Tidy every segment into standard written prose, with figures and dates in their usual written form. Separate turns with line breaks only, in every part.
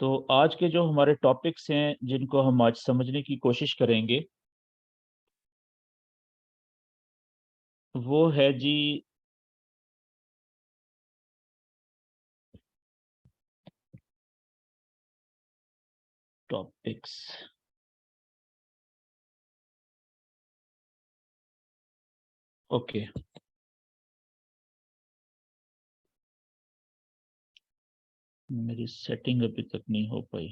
तो आज के जो हमारे टॉपिक्स हैं जिनको हम आज समझने की कोशिश करेंगे वो है जी टॉपिक्स। ओके, मेरी सेटिंग अभी तक नहीं हो पाई।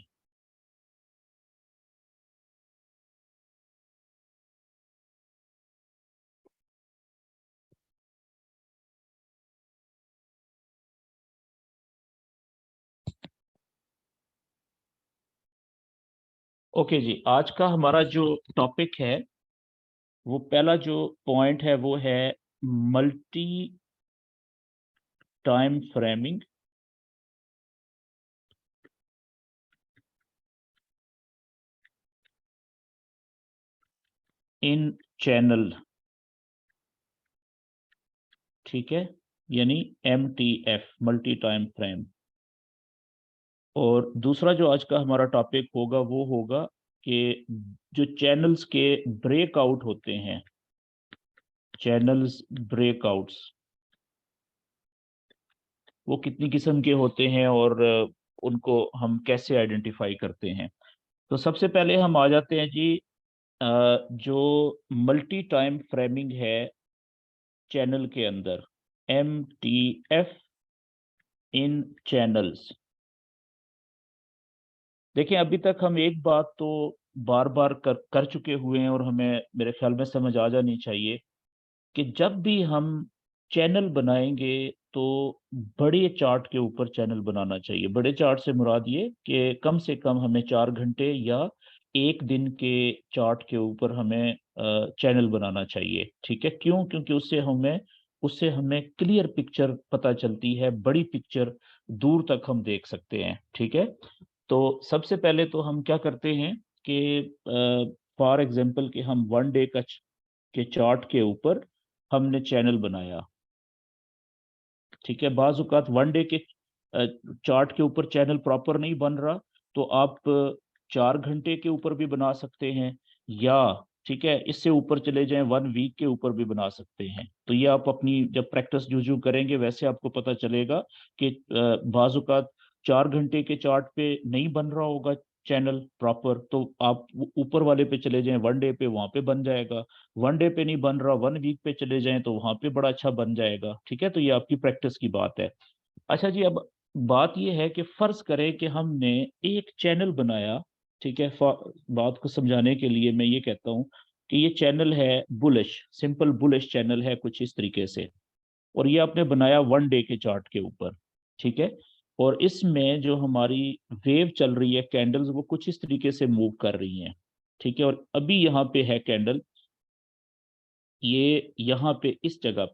ओके जी, आज का हमारा जो टॉपिक है वो पहला जो पॉइंट है वो है मल्टी टाइम फ्रेमिंग इन चैनल। ठीक है, यानी MTF, मल्टी टाइम फ्रेम। और दूसरा जो आज का हमारा टॉपिक होगा वो होगा कि जो चैनल्स के ब्रेकआउट होते हैं, चैनल्स ब्रेकआउट्स, वो कितनी किस्म के होते हैं और उनको हम कैसे आइडेंटिफाई करते हैं। तो सबसे पहले हम आ जाते हैं जी, जो मल्टी टाइम फ्रेमिंग है चैनल के अंदर, MTF इन चैनल्स। देखिए, अभी तक हम एक बात तो बार बार कर चुके हुए हैं और हमें मेरे ख्याल में समझ आ जानी चाहिए कि जब भी हम चैनल बनाएंगे तो बड़े चार्ट के ऊपर चैनल बनाना चाहिए। बड़े चार्ट से मुराद ये कि कम से कम हमें 4 घंटे या एक दिन के चार्ट के ऊपर हमें चैनल बनाना चाहिए। ठीक है, क्यों? क्योंकि उससे हमें क्लियर पिक्चर पता चलती है, बड़ी पिक्चर दूर तक हम देख सकते हैं। ठीक है, तो सबसे पहले तो हम क्या करते हैं कि फॉर एग्जांपल कि हम वन डे के चार्ट के ऊपर हमने चैनल बनाया। ठीक है, बाज औकात वन डे के चार्ट के ऊपर चैनल प्रॉपर नहीं बन रहा तो आप 4 घंटे के ऊपर भी बना सकते हैं, या ठीक है इससे ऊपर चले जाएं, वन वीक के ऊपर भी बना सकते हैं। तो ये आप अपनी जब प्रैक्टिस जो करेंगे वैसे आपको पता चलेगा कि बाज औकात 4 घंटे के चार्ट पे नहीं बन रहा होगा चैनल प्रॉपर, तो आप ऊपर वाले पे चले जाएं वन डे पे, वहां पे बन जाएगा। वन डे पे नहीं बन रहा, वन वीक पे चले जाएं तो वहां पे बड़ा अच्छा बन जाएगा। ठीक है, तो ये आपकी प्रैक्टिस की बात है। अच्छा जी, अब बात ये है कि फर्ज करें कि हमने एक चैनल बनाया। ठीक है, बात को समझाने के लिए मैं ये कहता हूँ कि ये चैनल है बुलिश, सिंपल बुलिश चैनल है कुछ इस तरीके से, और ये आपने बनाया वन डे के चार्ट के ऊपर। ठीक है, और इसमें जो हमारी वेव चल रही है, कैंडल्स वो कुछ इस तरीके से मूव कर रही हैं। ठीक है, और अभी यहाँ पे है कैंडल, ये यहाँ पे इस जगह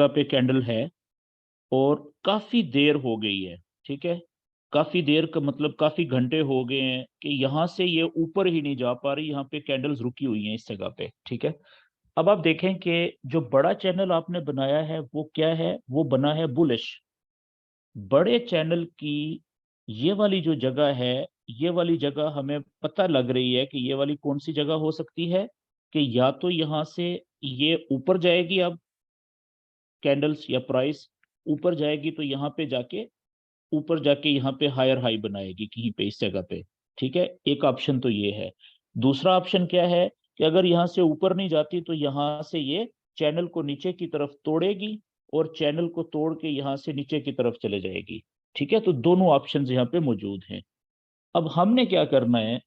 पे कैंडल है और काफी देर हो गई है। ठीक है, काफी देर का मतलब काफी घंटे हो गए हैं कि यहाँ से ये ऊपर ही नहीं जा पा रही, यहाँ पे कैंडल्स रुकी हुई हैं इस जगह पे। ठीक है, अब आप देखें कि जो बड़ा चैनल आपने बनाया है वो क्या है, वो बना है बुलिश। बड़े चैनल की ये वाली जो जगह है, ये वाली जगह हमें पता लग रही है कि ये वाली कौन सी जगह हो सकती है कि या तो यहाँ से ये ऊपर जाएगी, अब कैंडल्स या प्राइस ऊपर जाएगी तो यहाँ पे जाके ऊपर जाके यहाँ पे हायर हाई बनाएगी कहीं पे इस जगह पे। ठीक है, एक ऑप्शन तो ये है। दूसरा ऑप्शन क्या है कि अगर यहाँ से ऊपर नहीं जाती तो यहाँ से ये चैनल को नीचे की तरफ तोड़ेगी और चैनल को तोड़ के यहाँ से नीचे की तरफ चले जाएगी। ठीक है, तो दोनों ऑप्शन यहाँ पे मौजूद हैं। अब हमने क्या करना है,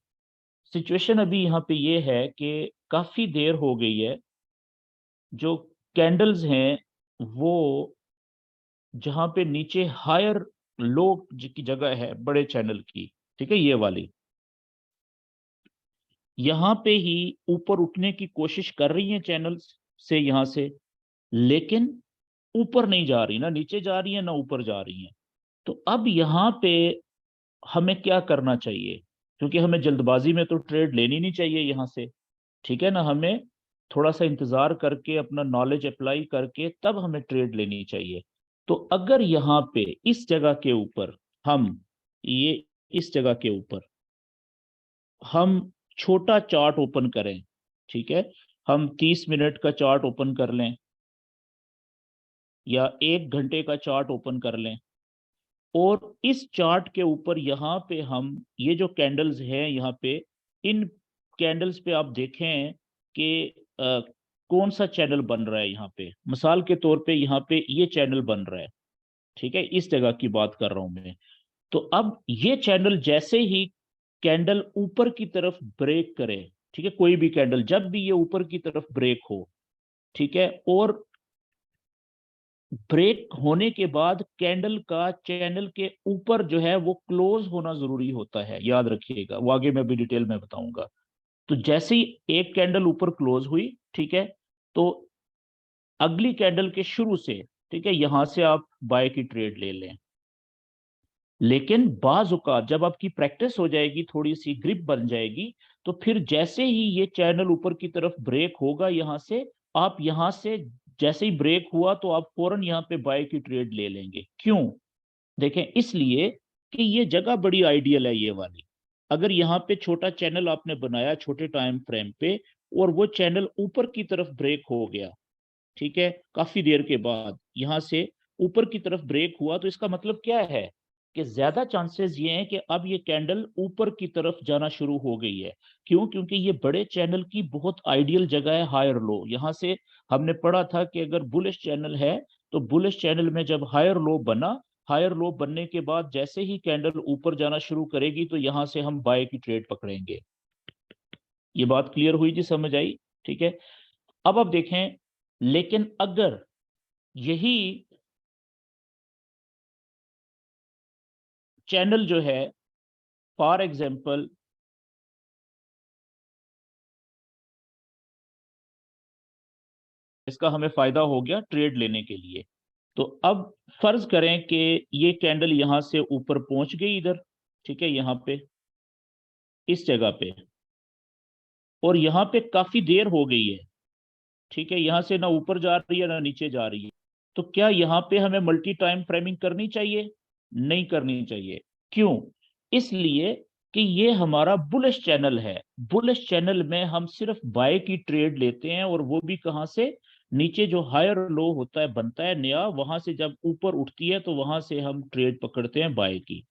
सिचुएशन अभी यहाँ पे ये है कि काफी देर हो गई है, जो कैंडल्स हैं वो जहां पे नीचे हायर लो की जगह है बड़े चैनल की, ठीक है ये वाली, यहां पे ही ऊपर उठने की कोशिश कर रही हैं चैनल्स से यहां से, लेकिन ऊपर नहीं जा रही, ना नीचे जा रही है ना ऊपर जा रही है। तो अब यहाँ पे हमें क्या करना चाहिए, क्योंकि हमें जल्दबाजी में तो ट्रेड लेनी नहीं चाहिए यहाँ से। ठीक है ना, हमें थोड़ा सा इंतजार करके अपना नॉलेज अप्लाई करके तब हमें ट्रेड लेनी चाहिए। तो अगर यहाँ पे इस जगह के ऊपर हम ये इस जगह के ऊपर हम छोटा चार्ट ओपन करें, ठीक है, हम 30 मिनट का चार्ट ओपन कर लें या 1 घंटे का चार्ट ओपन कर लें, और इस चार्ट के ऊपर यहाँ पे हम ये जो कैंडल्स हैं यहाँ पे, इन कैंडल्स पे आप देखें कि कौन सा चैनल बन रहा है। यहाँ पे मिसाल के तौर पे यहाँ पे ये चैनल बन रहा है, ठीक है, इस जगह की बात कर रहा हूं मैं। तो अब ये चैनल जैसे ही कैंडल ऊपर की तरफ ब्रेक करे, ठीक है, कोई भी कैंडल जब भी ये ऊपर की तरफ ब्रेक हो, ठीक है, और ब्रेक होने के बाद कैंडल का चैनल के ऊपर जो है वो क्लोज होना जरूरी होता है, याद रखिएगा, वो आगे मैं भी डिटेल में बताऊंगा। तो जैसे ही एक कैंडल ऊपर क्लोज हुई, ठीक है, तो अगली कैंडल के शुरू से, ठीक है, यहां से आप बाय की ट्रेड ले लें। लेकिन बाज औकात जब आपकी प्रैक्टिस हो जाएगी, थोड़ी सी ग्रिप बन जाएगी, तो फिर जैसे ही ये चैनल ऊपर की तरफ ब्रेक होगा यहां से, आप यहां से जैसे ही ब्रेक हुआ तो आप फौरन यहां पे बाय की ट्रेड ले लेंगे। क्यों? देखें, इसलिए कि ये जगह बड़ी आइडियल है ये वाली। अगर यहाँ पे छोटा चैनल आपने बनाया छोटे टाइम फ्रेम पे, और वो चैनल ऊपर की तरफ ब्रेक हो गया, ठीक है, काफी देर के बाद यहां से ऊपर की तरफ ब्रेक हुआ, तो इसका मतलब क्या है कि ज्यादा चांसेस ये हैं कि अब ये कैंडल ऊपर की तरफ जाना शुरू हो गई है। क्यों? क्योंकि ये बड़े चैनल की बहुत आइडियल जगह है हायर लो। यहां से हमने पढ़ा था कि अगर बुलिश चैनल है तो बुलिश चैनल में जब हायर लो बना, हायर लो बनने के बाद जैसे ही कैंडल ऊपर जाना शुरू करेगी तो यहां से हम बाय की ट्रेड पकड़ेंगे। ये बात क्लियर हुई जी, समझ आई? ठीक है, अब आप देखें, लेकिन अगर यही चैनल जो है, फॉर एग्जाम्पल इसका हमें फायदा हो गया ट्रेड लेने के लिए, तो अब फर्ज करें कि ये कैंडल यहां से ऊपर पहुंच गई इधर, ठीक है, यहाँ पे इस जगह पे, और यहाँ पे काफी देर हो गई है, ठीक है, यहां से ना ऊपर जा रही है ना नीचे जा रही है। तो क्या यहाँ पे हमें मल्टी टाइम फ्रेमिंग करनी चाहिए? नहीं करनी चाहिए। क्यों? इसलिए कि ये हमारा बुलिश चैनल है। बुलिश चैनल में हम सिर्फ बाय की ट्रेड लेते हैं, और वो भी कहां से? नीचे जो हायर लो होता है, बनता है नया, वहां से जब ऊपर उठती है तो वहां से हम ट्रेड पकड़ते हैं बाय की।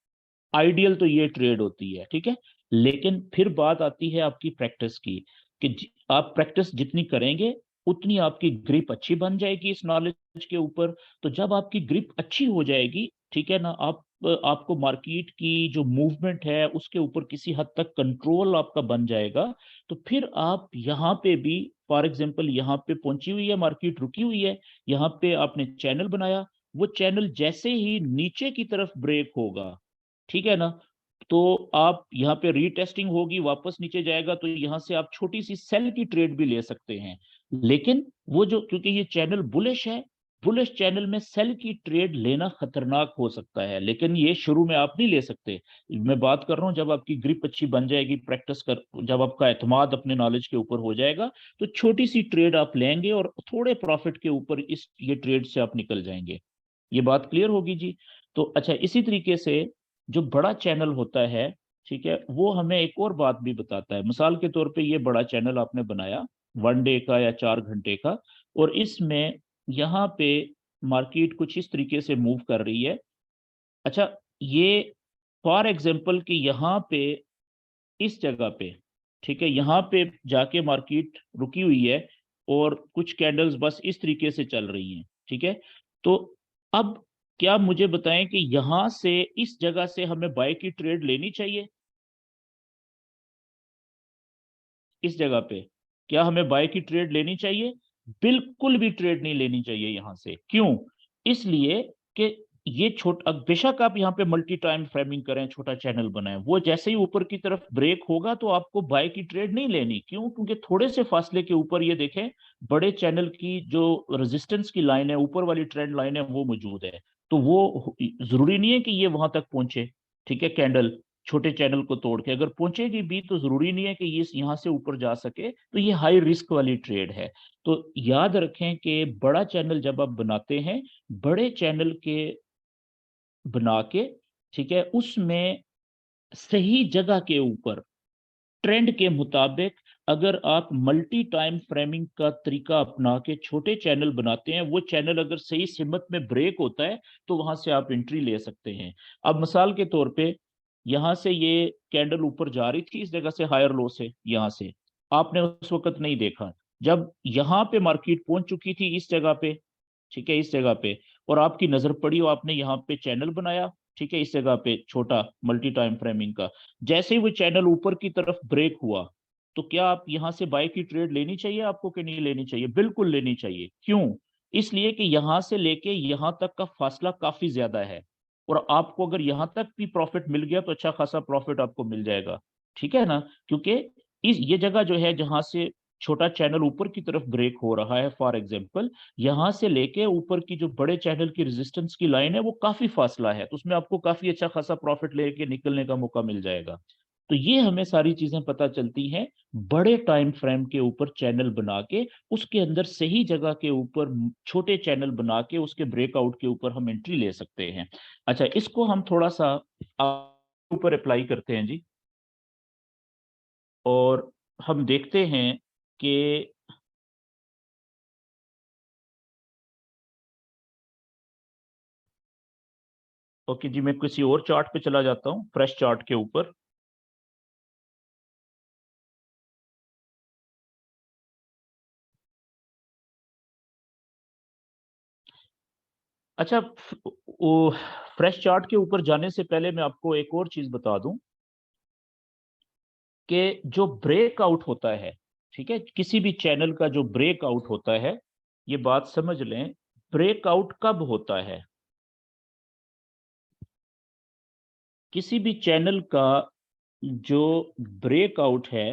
आइडियल तो ये ट्रेड होती है, ठीक है। लेकिन फिर बात आती है आपकी प्रैक्टिस की, कि आप प्रैक्टिस जितनी करेंगे उतनी आपकी ग्रिप अच्छी बन जाएगी इस नॉलेज के ऊपर। तो जब आपकी ग्रिप अच्छी हो जाएगी, ठीक है ना, आपको मार्केट की जो मूवमेंट है उसके ऊपर किसी हद तक कंट्रोल आपका बन जाएगा। तो फिर आप यहाँ पे भी, फॉर एग्जांपल यहाँ पे पहुंची हुई है मार्केट, रुकी हुई है, यहाँ पे आपने चैनल बनाया, वो चैनल जैसे ही नीचे की तरफ ब्रेक होगा, ठीक है ना, तो आप यहाँ पे रीटेस्टिंग होगी, वापस नीचे जाएगा, तो यहाँ से आप छोटी सी सेल की ट्रेड भी ले सकते हैं। लेकिन वो जो, क्योंकि ये चैनल बुलिश है, बुलिश चैनल में सेल की ट्रेड लेना खतरनाक हो सकता है, लेकिन ये शुरू में आप नहीं ले सकते। मैं बात कर रहा हूँ जब आपकी ग्रिप अच्छी बन जाएगी, प्रैक्टिस कर, जब आपका एतमाद अपने नॉलेज के ऊपर हो जाएगा, तो छोटी सी ट्रेड आप लेंगे और थोड़े प्रॉफिट के ऊपर इस ये ट्रेड से आप निकल जाएंगे। ये बात क्लियर होगी जी। तो अच्छा, इसी तरीके से जो बड़ा चैनल होता है, ठीक है, वो हमें एक और बात भी बताता है। मिसाल के तौर पे ये बड़ा चैनल आपने बनाया 1 डे का या 4 घंटे का, और इसमें यहाँ पे मार्केट कुछ इस तरीके से मूव कर रही है। अच्छा, ये फॉर एग्जाम्पल कि यहाँ पे इस जगह पे, ठीक है, यहाँ पे जाके मार्केट रुकी हुई है और कुछ कैंडल्स बस इस तरीके से चल रही हैं, ठीक है। तो अब क्या मुझे बताएं कि यहां से इस जगह से हमें बाय की ट्रेड लेनी चाहिए? इस जगह पे क्या हमें बाय की ट्रेड लेनी चाहिए? बिल्कुल भी ट्रेड नहीं लेनी चाहिए यहां से। क्यों? इसलिए कि ये छोटा, बेशक आप यहाँ पे मल्टी टाइम फ्रेमिंग करें, छोटा चैनल बनाएं, वो जैसे ही ऊपर की तरफ ब्रेक होगा तो आपको बाय की ट्रेड नहीं लेनी। क्यों? क्योंकि थोड़े से फासले के ऊपर ये देखें, बड़े चैनल की जो रेजिस्टेंस की लाइन है, ऊपर वाली ट्रेंड लाइन है, वो मौजूद है। तो वो जरूरी नहीं है कि ये वहां तक पहुंचे, ठीक है, कैंडल छोटे चैनल को तोड़ के, अगर पहुंचेगी भी तो जरूरी नहीं है कि ये यहाँ से ऊपर जा सके, तो ये हाई रिस्क वाली ट्रेड है। तो याद रखें कि बड़ा चैनल जब आप बनाते हैं, बड़े चैनल के बना के, ठीक है, उसमें सही जगह के ऊपर ट्रेंड के मुताबिक अगर आप मल्टी टाइम फ्रेमिंग का तरीका अपना के छोटे चैनल बनाते हैं, वो चैनल अगर सही सिमत में ब्रेक होता है तो वहां से आप एंट्री ले सकते हैं। अब मिसाल के तौर पे यहां से ये कैंडल ऊपर जा रही थी इस जगह से, हायर लो से, यहां से आपने उस वक्त नहीं देखा, जब यहां पे मार्केट पहुंच चुकी थी इस जगह पे, ठीक है, इस जगह पे, और आपकी नजर पड़ी और आपने यहाँ पे चैनल बनाया, ठीक है, इस जगह पे छोटा मल्टी टाइम फ्रेमिंग का, जैसे ही वो चैनल ऊपर की तरफ ब्रेक हुआ, तो क्या आप यहां से बाय की ट्रेड लेनी चाहिए आपको कि नहीं लेनी चाहिए? बिल्कुल लेनी चाहिए। क्यों? इसलिए कि यहां से लेके यहां तक का फासला काफी ज्यादा है, और आपको अगर यहां तक भी प्रॉफिट मिल गया तो अच्छा खासा प्रॉफिट आपको मिल जाएगा, ठीक है ना? क्योंकि इस ये जगह जो है जहां से छोटा चैनल ऊपर की तरफ ब्रेक हो रहा है, फॉर एग्जाम्पल, यहां से लेके ऊपर की जो बड़े चैनल की रेजिस्टेंस की लाइन है वो काफी फासला है, तो उसमें आपको काफी अच्छा खासा प्रॉफिट लेके निकलने का मौका मिल जाएगा। तो ये हमें सारी चीजें पता चलती हैं बड़े टाइम फ्रेम के ऊपर चैनल बना के, उसके अंदर सही जगह के ऊपर छोटे चैनल बना के उसके ब्रेकआउट के ऊपर हम एंट्री ले सकते हैं। अच्छा, इसको हम थोड़ा सा ऊपर अप्लाई करते हैं जी, और हम देखते हैं कि, ओके जी, मैं किसी और चार्ट पे चला जाता हूँ, फ्रेश चार्ट के ऊपर। अच्छा, वो फ्रेश चार्ट के ऊपर जाने से पहले मैं आपको एक और चीज बता दूं कि जो ब्रेकआउट होता है, ठीक है, किसी भी चैनल का जो ब्रेकआउट होता है, ये बात समझ लें, ब्रेकआउट कब होता है? किसी भी चैनल का जो ब्रेकआउट है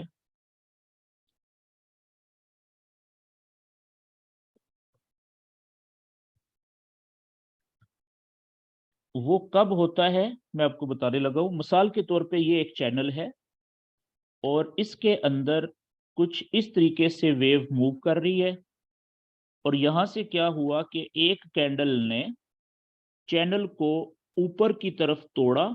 वो कब होता है, मैं आपको बताने लगा हूं। मिसाल के तौर पे ये एक चैनल है और इसके अंदर कुछ इस तरीके से वेव मूव कर रही है, और यहां से क्या हुआ कि एक कैंडल ने चैनल को ऊपर की तरफ तोड़ा,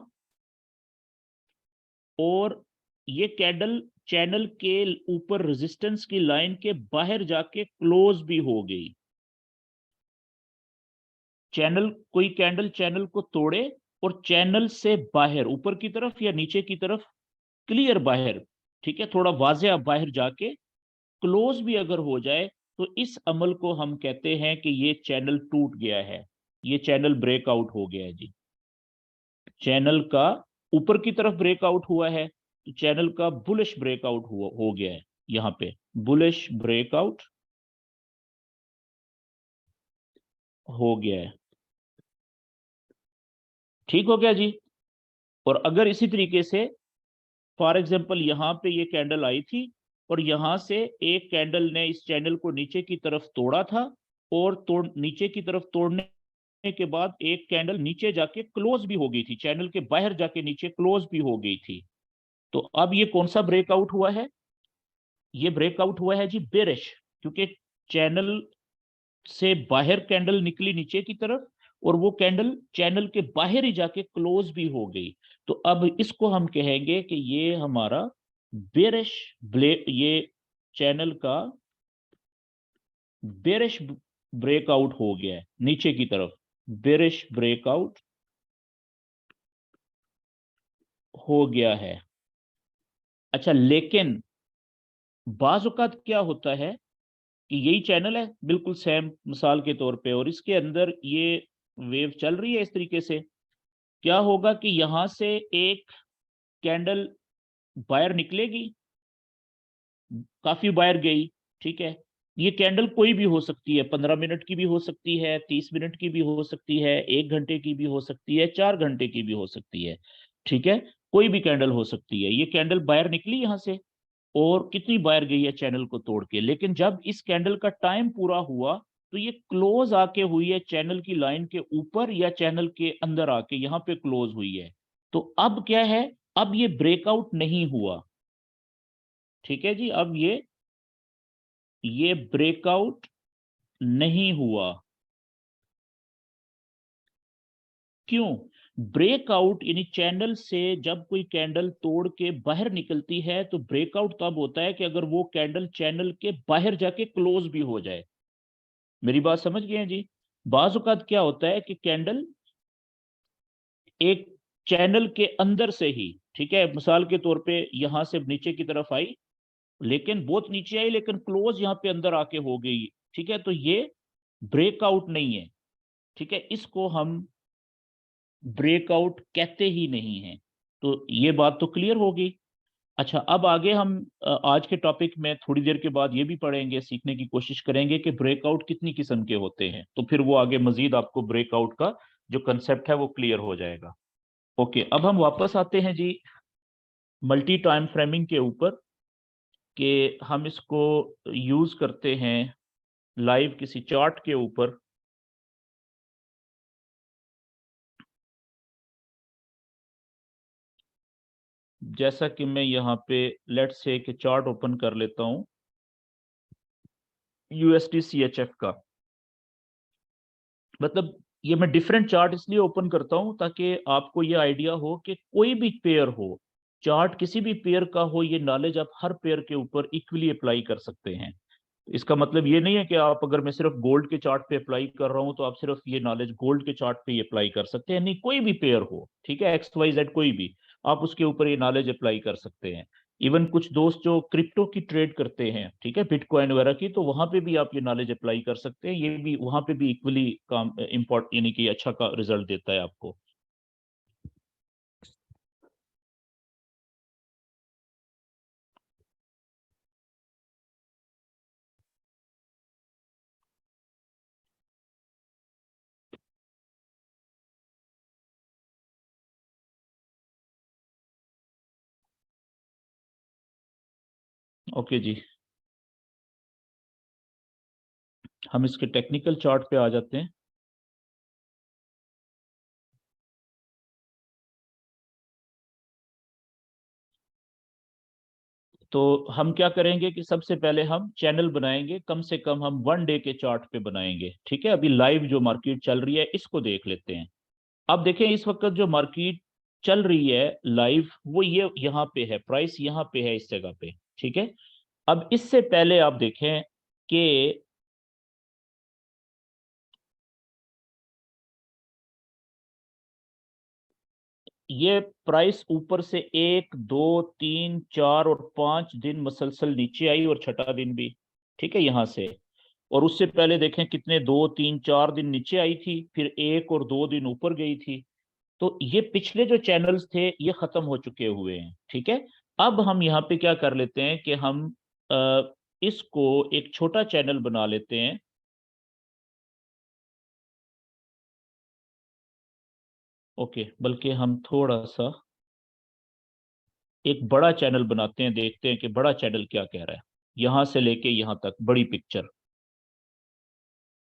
और ये कैंडल चैनल के ऊपर रेजिस्टेंस की लाइन के बाहर जाके क्लोज भी हो गई। चैनल, कोई कैंडल चैनल को तोड़े और चैनल से बाहर ऊपर की तरफ या नीचे की तरफ, क्लियर बाहर, ठीक है, थोड़ा वाज़ेह बाहर जाके क्लोज भी अगर हो जाए, तो इस अमल को हम कहते हैं कि ये चैनल टूट गया है, ये चैनल ब्रेकआउट हो गया है जी। चैनल का ऊपर की तरफ ब्रेकआउट हुआ है तो चैनल का बुलिश ब्रेकआउट हुआ हो गया है, यहां पे बुलिश ब्रेकआउट हो गया है, ठीक हो गया जी। और अगर इसी तरीके से फॉर एग्जांपल यहां पे ये कैंडल आई थी और यहां से एक कैंडल ने इस चैनल को नीचे की तरफ तोड़ा था, और नीचे की तरफ तोड़ने के बाद एक कैंडल नीचे जाके क्लोज भी हो गई थी, चैनल के बाहर जाके नीचे क्लोज भी हो गई थी, तो अब ये कौन सा ब्रेकआउट हुआ है? ये ब्रेकआउट हुआ है जी बेरिश, क्योंकि चैनल से बाहर कैंडल निकली नीचे की तरफ, और वो कैंडल चैनल के बाहर ही जाके क्लोज भी हो गई। तो अब इसको हम कहेंगे कि ये हमारा बेरिश ये चैनल का बेरिश ब्रेकआउट हो गया है नीचे की तरफ, बेरिश ब्रेकआउट हो गया है। अच्छा, लेकिन बाज औक़ात क्या होता है कि यही चैनल है बिल्कुल सेम मिसाल के तौर पे, और इसके अंदर ये वेव चल रही है इस तरीके से, क्या होगा कि यहां से एक कैंडल बाहर निकलेगी, काफी बाहर गई, ठीक है, ये कैंडल कोई भी हो सकती है, 15 मिनट की भी हो सकती है, 30 मिनट की भी हो सकती है, 1 घंटे की भी हो सकती है, 4 घंटे की भी हो सकती है, ठीक है, कोई भी कैंडल हो सकती है। ये कैंडल बाहर निकली यहां से और कितनी बार गई है चैनल को तोड़ के, लेकिन जब इस कैंडल का टाइम पूरा हुआ तो ये क्लोज आके हुई है चैनल की लाइन के ऊपर या चैनल के अंदर आके यहाँ पे क्लोज हुई है। तो अब क्या है अब ये ब्रेकआउट नहीं हुआ, ठीक है जी, अब ये ब्रेकआउट नहीं हुआ। क्यों? ब्रेकआउट यानी चैनल से जब कोई कैंडल तोड़ के बाहर निकलती है तो ब्रेकआउट तब होता है कि अगर वो कैंडल चैनल के बाहर जाके क्लोज भी हो जाए। मेरी बात समझ गए हैं जी? बाज़ औक़ात क्या होता है कि कैंडल एक चैनल के अंदर से ही, ठीक है, मिसाल के तौर पे यहां से नीचे की तरफ आई, लेकिन बहुत नीचे आई लेकिन क्लोज यहाँ पे अंदर आके हो गई, ठीक है, तो ये ब्रेकआउट नहीं है, ठीक है, इसको हम ब्रेकआउट कहते ही नहीं है। तो ये बात तो क्लियर होगी। अच्छा, अब आगे हम आज के टॉपिक में थोड़ी देर के बाद ये भी पढ़ेंगे, सीखने की कोशिश करेंगे कि ब्रेकआउट कितनी किस्म के होते हैं, तो फिर वो आगे मजीद आपको ब्रेकआउट का जो कंसेप्ट है वो क्लियर हो जाएगा। ओके, अब हम वापस आते हैं जी मल्टी टाइम फ्रेमिंग के ऊपर, कि हम इसको यूज करते हैं लाइव किसी चार्ट के ऊपर। जैसा कि मैं यहाँ पे लेट्स से कि चार्ट ओपन कर लेता हूँ यूएसडी सीएचएफ का। मतलब ये मैं डिफरेंट चार्ट इसलिए ओपन करता हूँ ताकि आपको ये आइडिया हो कि कोई भी पेयर हो, चार्ट किसी भी पेयर का हो, ये नॉलेज आप हर पेयर के ऊपर इक्वली अप्लाई कर सकते हैं। इसका मतलब ये नहीं है कि आप, अगर मैं सिर्फ गोल्ड के चार्ट पे अप्लाई कर रहा हूं तो आप सिर्फ ये नॉलेज गोल्ड के चार्ट पे ही अप्लाई कर सकते हैं, नहीं, कोई भी पेयर हो, ठीक है, एक्स वाई जेड कोई भी, आप उसके ऊपर ये नॉलेज अप्लाई कर सकते हैं। इवन कुछ दोस्त जो क्रिप्टो की ट्रेड करते हैं, ठीक है, बिटकॉइन वगैरह की, तो वहां पे भी आप ये नॉलेज अप्लाई कर सकते हैं, ये भी वहां पे भी इक्वली काम इम्पोर्ट यानी कि अच्छा का रिजल्ट देता है आपको। ओके जी, हम इसके टेक्निकल चार्ट पे आ जाते हैं। तो हम क्या करेंगे कि सबसे पहले हम चैनल बनाएंगे, कम से कम हम 1 डे के चार्ट पे बनाएंगे, ठीक है, अभी लाइव जो मार्केट चल रही है इसको देख लेते हैं। अब देखें, इस वक्त जो मार्केट चल रही है लाइव, वो ये यहाँ पे है, प्राइस यहाँ पे है इस जगह पे, ठीक है। अब इससे पहले आप देखें कि ये प्राइस ऊपर से 1 2 3 4 और 5 दिन मुसलसल नीचे आई, और छठा दिन भी, ठीक है, यहां से। और उससे पहले देखें कितने 2 3 4 दिन नीचे आई थी, फिर 1 और 2 दिन ऊपर गई थी। तो ये पिछले जो चैनल्स थे ये खत्म हो चुके हुए हैं, ठीक है। अब हम यहाँ पे क्या कर लेते हैं कि हम इसको एक छोटा चैनल बना लेते हैं। ओके, बल्कि हम थोड़ा सा एक बड़ा चैनल बनाते हैं, देखते हैं कि बड़ा चैनल क्या कह रहा है, यहां से लेके यहां तक बड़ी पिक्चर।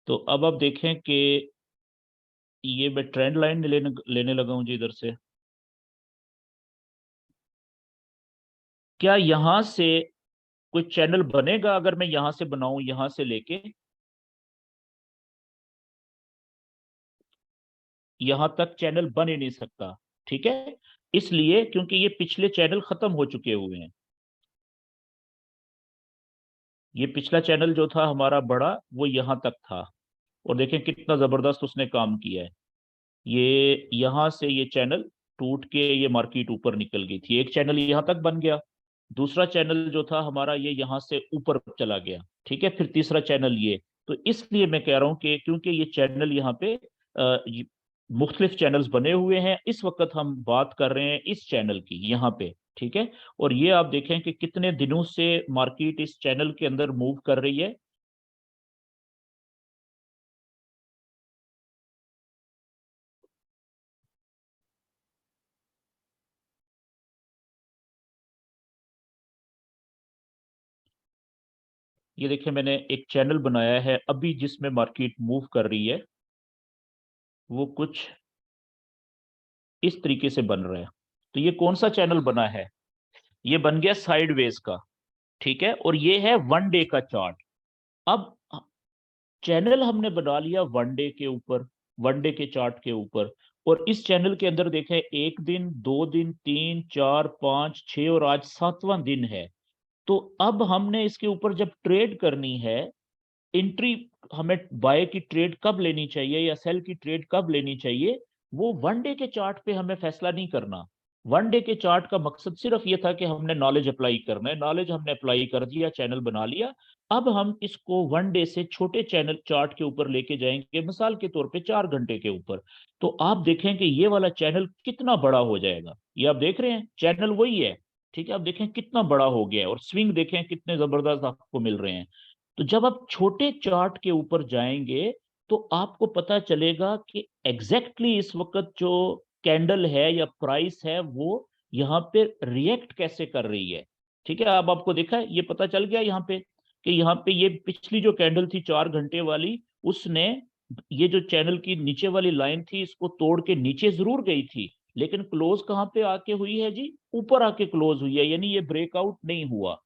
तो अब आप देखें कि ये मैं ट्रेंड लाइन लेने लेने लगा हूं जी इधर से। क्या यहां से कोई चैनल बनेगा अगर मैं यहां से बनाऊं, यहां से लेके यहां तक चैनल बन ही नहीं सकता, ठीक है, इसलिए क्योंकि ये पिछले चैनल खत्म हो चुके हुए हैं। ये पिछला चैनल जो था हमारा बड़ा, वो यहां तक था, और देखें कितना जबरदस्त उसने काम किया है। ये यहां से ये चैनल टूट के ये मार्केट ऊपर निकल गई थी, एक चैनल यहां तक बन गया, दूसरा चैनल जो था हमारा ये यहाँ से ऊपर चला गया, ठीक है, फिर तीसरा चैनल ये। तो इसलिए मैं कह रहा हूं कि क्योंकि ये चैनल यहाँ पे मुख्तलिफ चैनल्स बने हुए हैं, इस वक्त हम बात कर रहे हैं इस चैनल की यहाँ पे, ठीक है। और ये आप देखें कि कितने दिनों से मार्केट इस चैनल के अंदर मूव कर रही है। ये देखिए, मैंने एक चैनल बनाया है अभी जिसमें मार्केट मूव कर रही है, वो कुछ इस तरीके से बन रहा है, तो ये कौन सा चैनल बना है? ये बन गया साइडवेज का, ठीक है, और ये है 1 डे का चार्ट। अब चैनल हमने बना लिया 1 डे के ऊपर, 1 डे के चार्ट के ऊपर, और इस चैनल के अंदर देखें 1 दिन, 2 दिन, 3, 4, 5, 6 और आज 7वां दिन है। तो अब हमने इसके ऊपर जब ट्रेड करनी है, एंट्री, हमें बाय की ट्रेड कब लेनी चाहिए या सेल की ट्रेड कब लेनी चाहिए, वो 1 डे के चार्ट पे हमें फैसला नहीं करना। 1 डे के चार्ट का मकसद सिर्फ ये था कि हमने नॉलेज अप्लाई करना है, नॉलेज हमने अप्लाई कर दिया, चैनल बना लिया। अब हम इसको 1 डे से छोटे चैनल चार्ट के ऊपर लेके जाएंगे, मिसाल के तौर पे 4 घंटे के ऊपर। तो आप देखें कि ये वाला चैनल कितना बड़ा हो जाएगा। ये आप देख रहे हैं चैनल वही है, ठीक है, आप देखें कितना बड़ा हो गया है, और स्विंग देखें कितने जबरदस्त आपको मिल रहे हैं। तो जब आप छोटे चार्ट के ऊपर जाएंगे तो आपको पता चलेगा कि एग्जैक्टली इस वक्त जो कैंडल है या प्राइस है वो यहाँ पे रिएक्ट कैसे कर रही है। ठीक है, अब आपको देखा है, ये पता चल गया यहाँ पे कि यहाँ पे ये पिछली जो कैंडल थी 4 घंटे वाली, उसने ये जो चैनल की नीचे वाली लाइन थी इसको तोड़ के नीचे जरूर गई थी, लेकिन क्लोज कहाँ पे आके हुई है जी? ऊपर आके क्लोज हुई है, यानी ये ब्रेकआउट नहीं हुआ।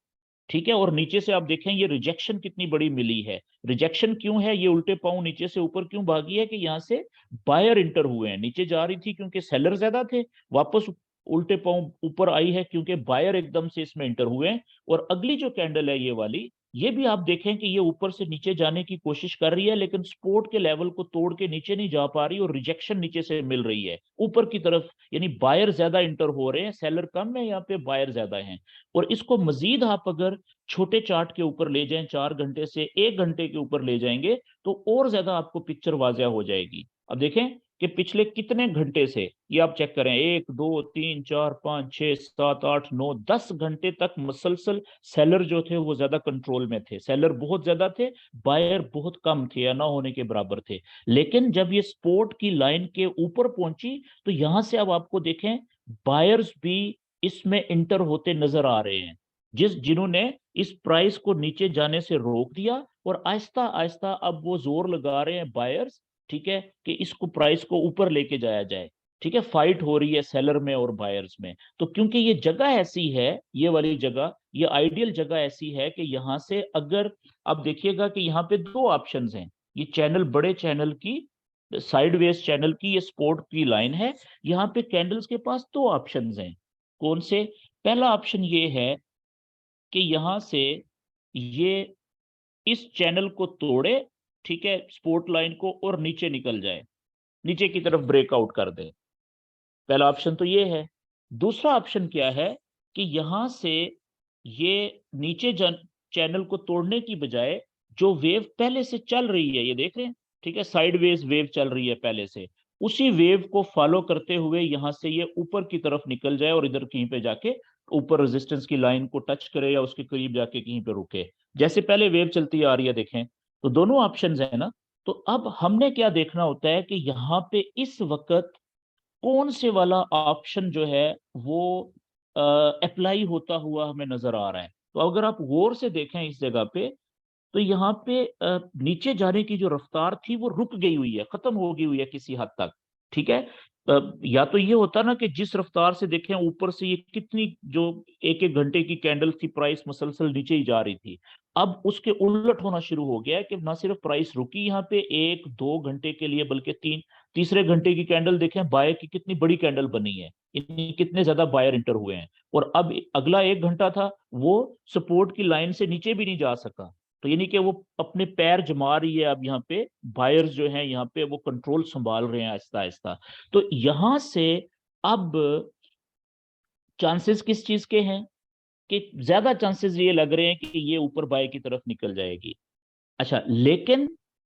ठीक है, और नीचे से आप देखें ये रिजेक्शन कितनी बड़ी मिली है। रिजेक्शन क्यों है? ये उल्टे पांव नीचे से ऊपर क्यों भागी है कि यहाँ से बायर इंटर हुए हैं। नीचे जा रही थी क्योंकि सेलर ज्यादा थे, वापस उल्टे पांव ऊपर आई है क्योंकि बायर एकदम से इसमें इंटर हुए हैं। और अगली जो कैंडल है ये वाली, ये भी आप देखें कि ये ऊपर से नीचे जाने की कोशिश कर रही है, लेकिन सपोर्ट के लेवल को तोड़ के नीचे नहीं जा पा रही, और रिजेक्शन नीचे से मिल रही है ऊपर की तरफ, यानी बायर ज्यादा इंटर हो रहे हैं, सेलर कम है, यहाँ पे बायर ज्यादा हैं। और इसको मजीद आप अगर छोटे चार्ट के ऊपर ले जाएं, 4 घंटे से 1 घंटे के ऊपर ले जाएंगे, तो और ज्यादा आपको पिक्चर वाज़ह हो जाएगी। अब देखें कि पिछले कितने घंटे से, ये आप चेक करें, 1, 2, 3, 4, 5, 6, 7, 8, 9, 10 घंटे तक मुसलसल सेलर जो थे वो ज्यादा कंट्रोल में थे, सेलर बहुत ज्यादा थे, बायर बहुत कम थे या ना होने के बराबर थे। लेकिन जब ये सपोर्ट की लाइन के ऊपर पहुंची, तो यहां से अब आपको देखें बायर्स भी इसमें इंटर होते नजर आ रहे हैं, जिन्होंने इस प्राइस को नीचे जाने से रोक दिया, और आहिस्ता आहिस्ता अब वो जोर लगा रहे हैं बायर्स, ठीक है, कि इसको प्राइस को ऊपर लेके जाया जाए। ठीक है, फाइट हो रही है सेलर में और बायर्स में। तो क्योंकि ये जगह ऐसी है, ये वाली जगह, ये आइडियल जगह ऐसी है कि यहाँ से अगर आप देखिएगा कि यहाँ पे दो ऑप्शंस हैं, ये चैनल, बड़े चैनल की, साइडवेज चैनल की ये सपोर्ट की लाइन है। यहाँ पे कैंडल्स के पास दो ऑप्शंस हैं। कौन से? पहला ऑप्शन ये है कि यहां से ये इस चैनल को तोड़े, ठीक है, सपोर्ट लाइन को, और नीचे निकल जाए, नीचे की तरफ ब्रेकआउट कर दे। पहला ऑप्शन तो ये है। दूसरा ऑप्शन क्या है कि यहां से ये नीचे चैनल को तोड़ने की बजाय जो वेव पहले से चल रही है, ये देख रहे हैं, ठीक है, साइडवेज वेव चल रही है पहले से, उसी वेव को फॉलो करते हुए यहां से ये ऊपर की तरफ निकल जाए और इधर कहीं पे जाके ऊपर रेजिस्टेंस की लाइन को टच करे या उसके करीब जाके कहीं पे रुके, जैसे पहले वेव चलती आ रही है, देखें। तो दोनों ऑप्शंस है ना। तो अब हमने क्या देखना होता है कि यहाँ पे इस वक्त कौन से वाला ऑप्शन जो है वो अप्लाई होता हुआ हमें नजर आ रहा है। तो अगर आप गौर से देखें इस जगह पे, तो यहाँ पे नीचे जाने की जो रफ्तार थी वो रुक गई हुई है, खत्म हो गई हुई है किसी हद तक। ठीक है, या तो ये होता ना कि जिस रफ्तार से देखें ऊपर से ये कितनी जो 1 1 घंटे की कैंडल थी, प्राइस मुसलसल नीचे ही जा रही थी, अब उसके उलट होना शुरू हो गया है कि ना सिर्फ प्राइस रुकी यहाँ पे 1 2 घंटे के लिए, बल्कि तीसरे घंटे की कैंडल देखें, बाय की कितनी बड़ी कैंडल बनी है, इतनी कितने ज्यादा बायर इंटर हुए हैं। और अब अगला 1 घंटा था, वो सपोर्ट की लाइन से नीचे भी नहीं जा सका। तो यानी कि वो अपने पैर जमा रही है, अब यहाँ पे बायर्स जो हैं यहाँ पे वो कंट्रोल संभाल रहे हैं आहिस्ता आहिस्ता। तो यहां से अब चांसेस किस चीज के हैं कि ज्यादा चांसेस ये लग रहे हैं कि ये ऊपर बाय की तरफ निकल जाएगी। अच्छा, लेकिन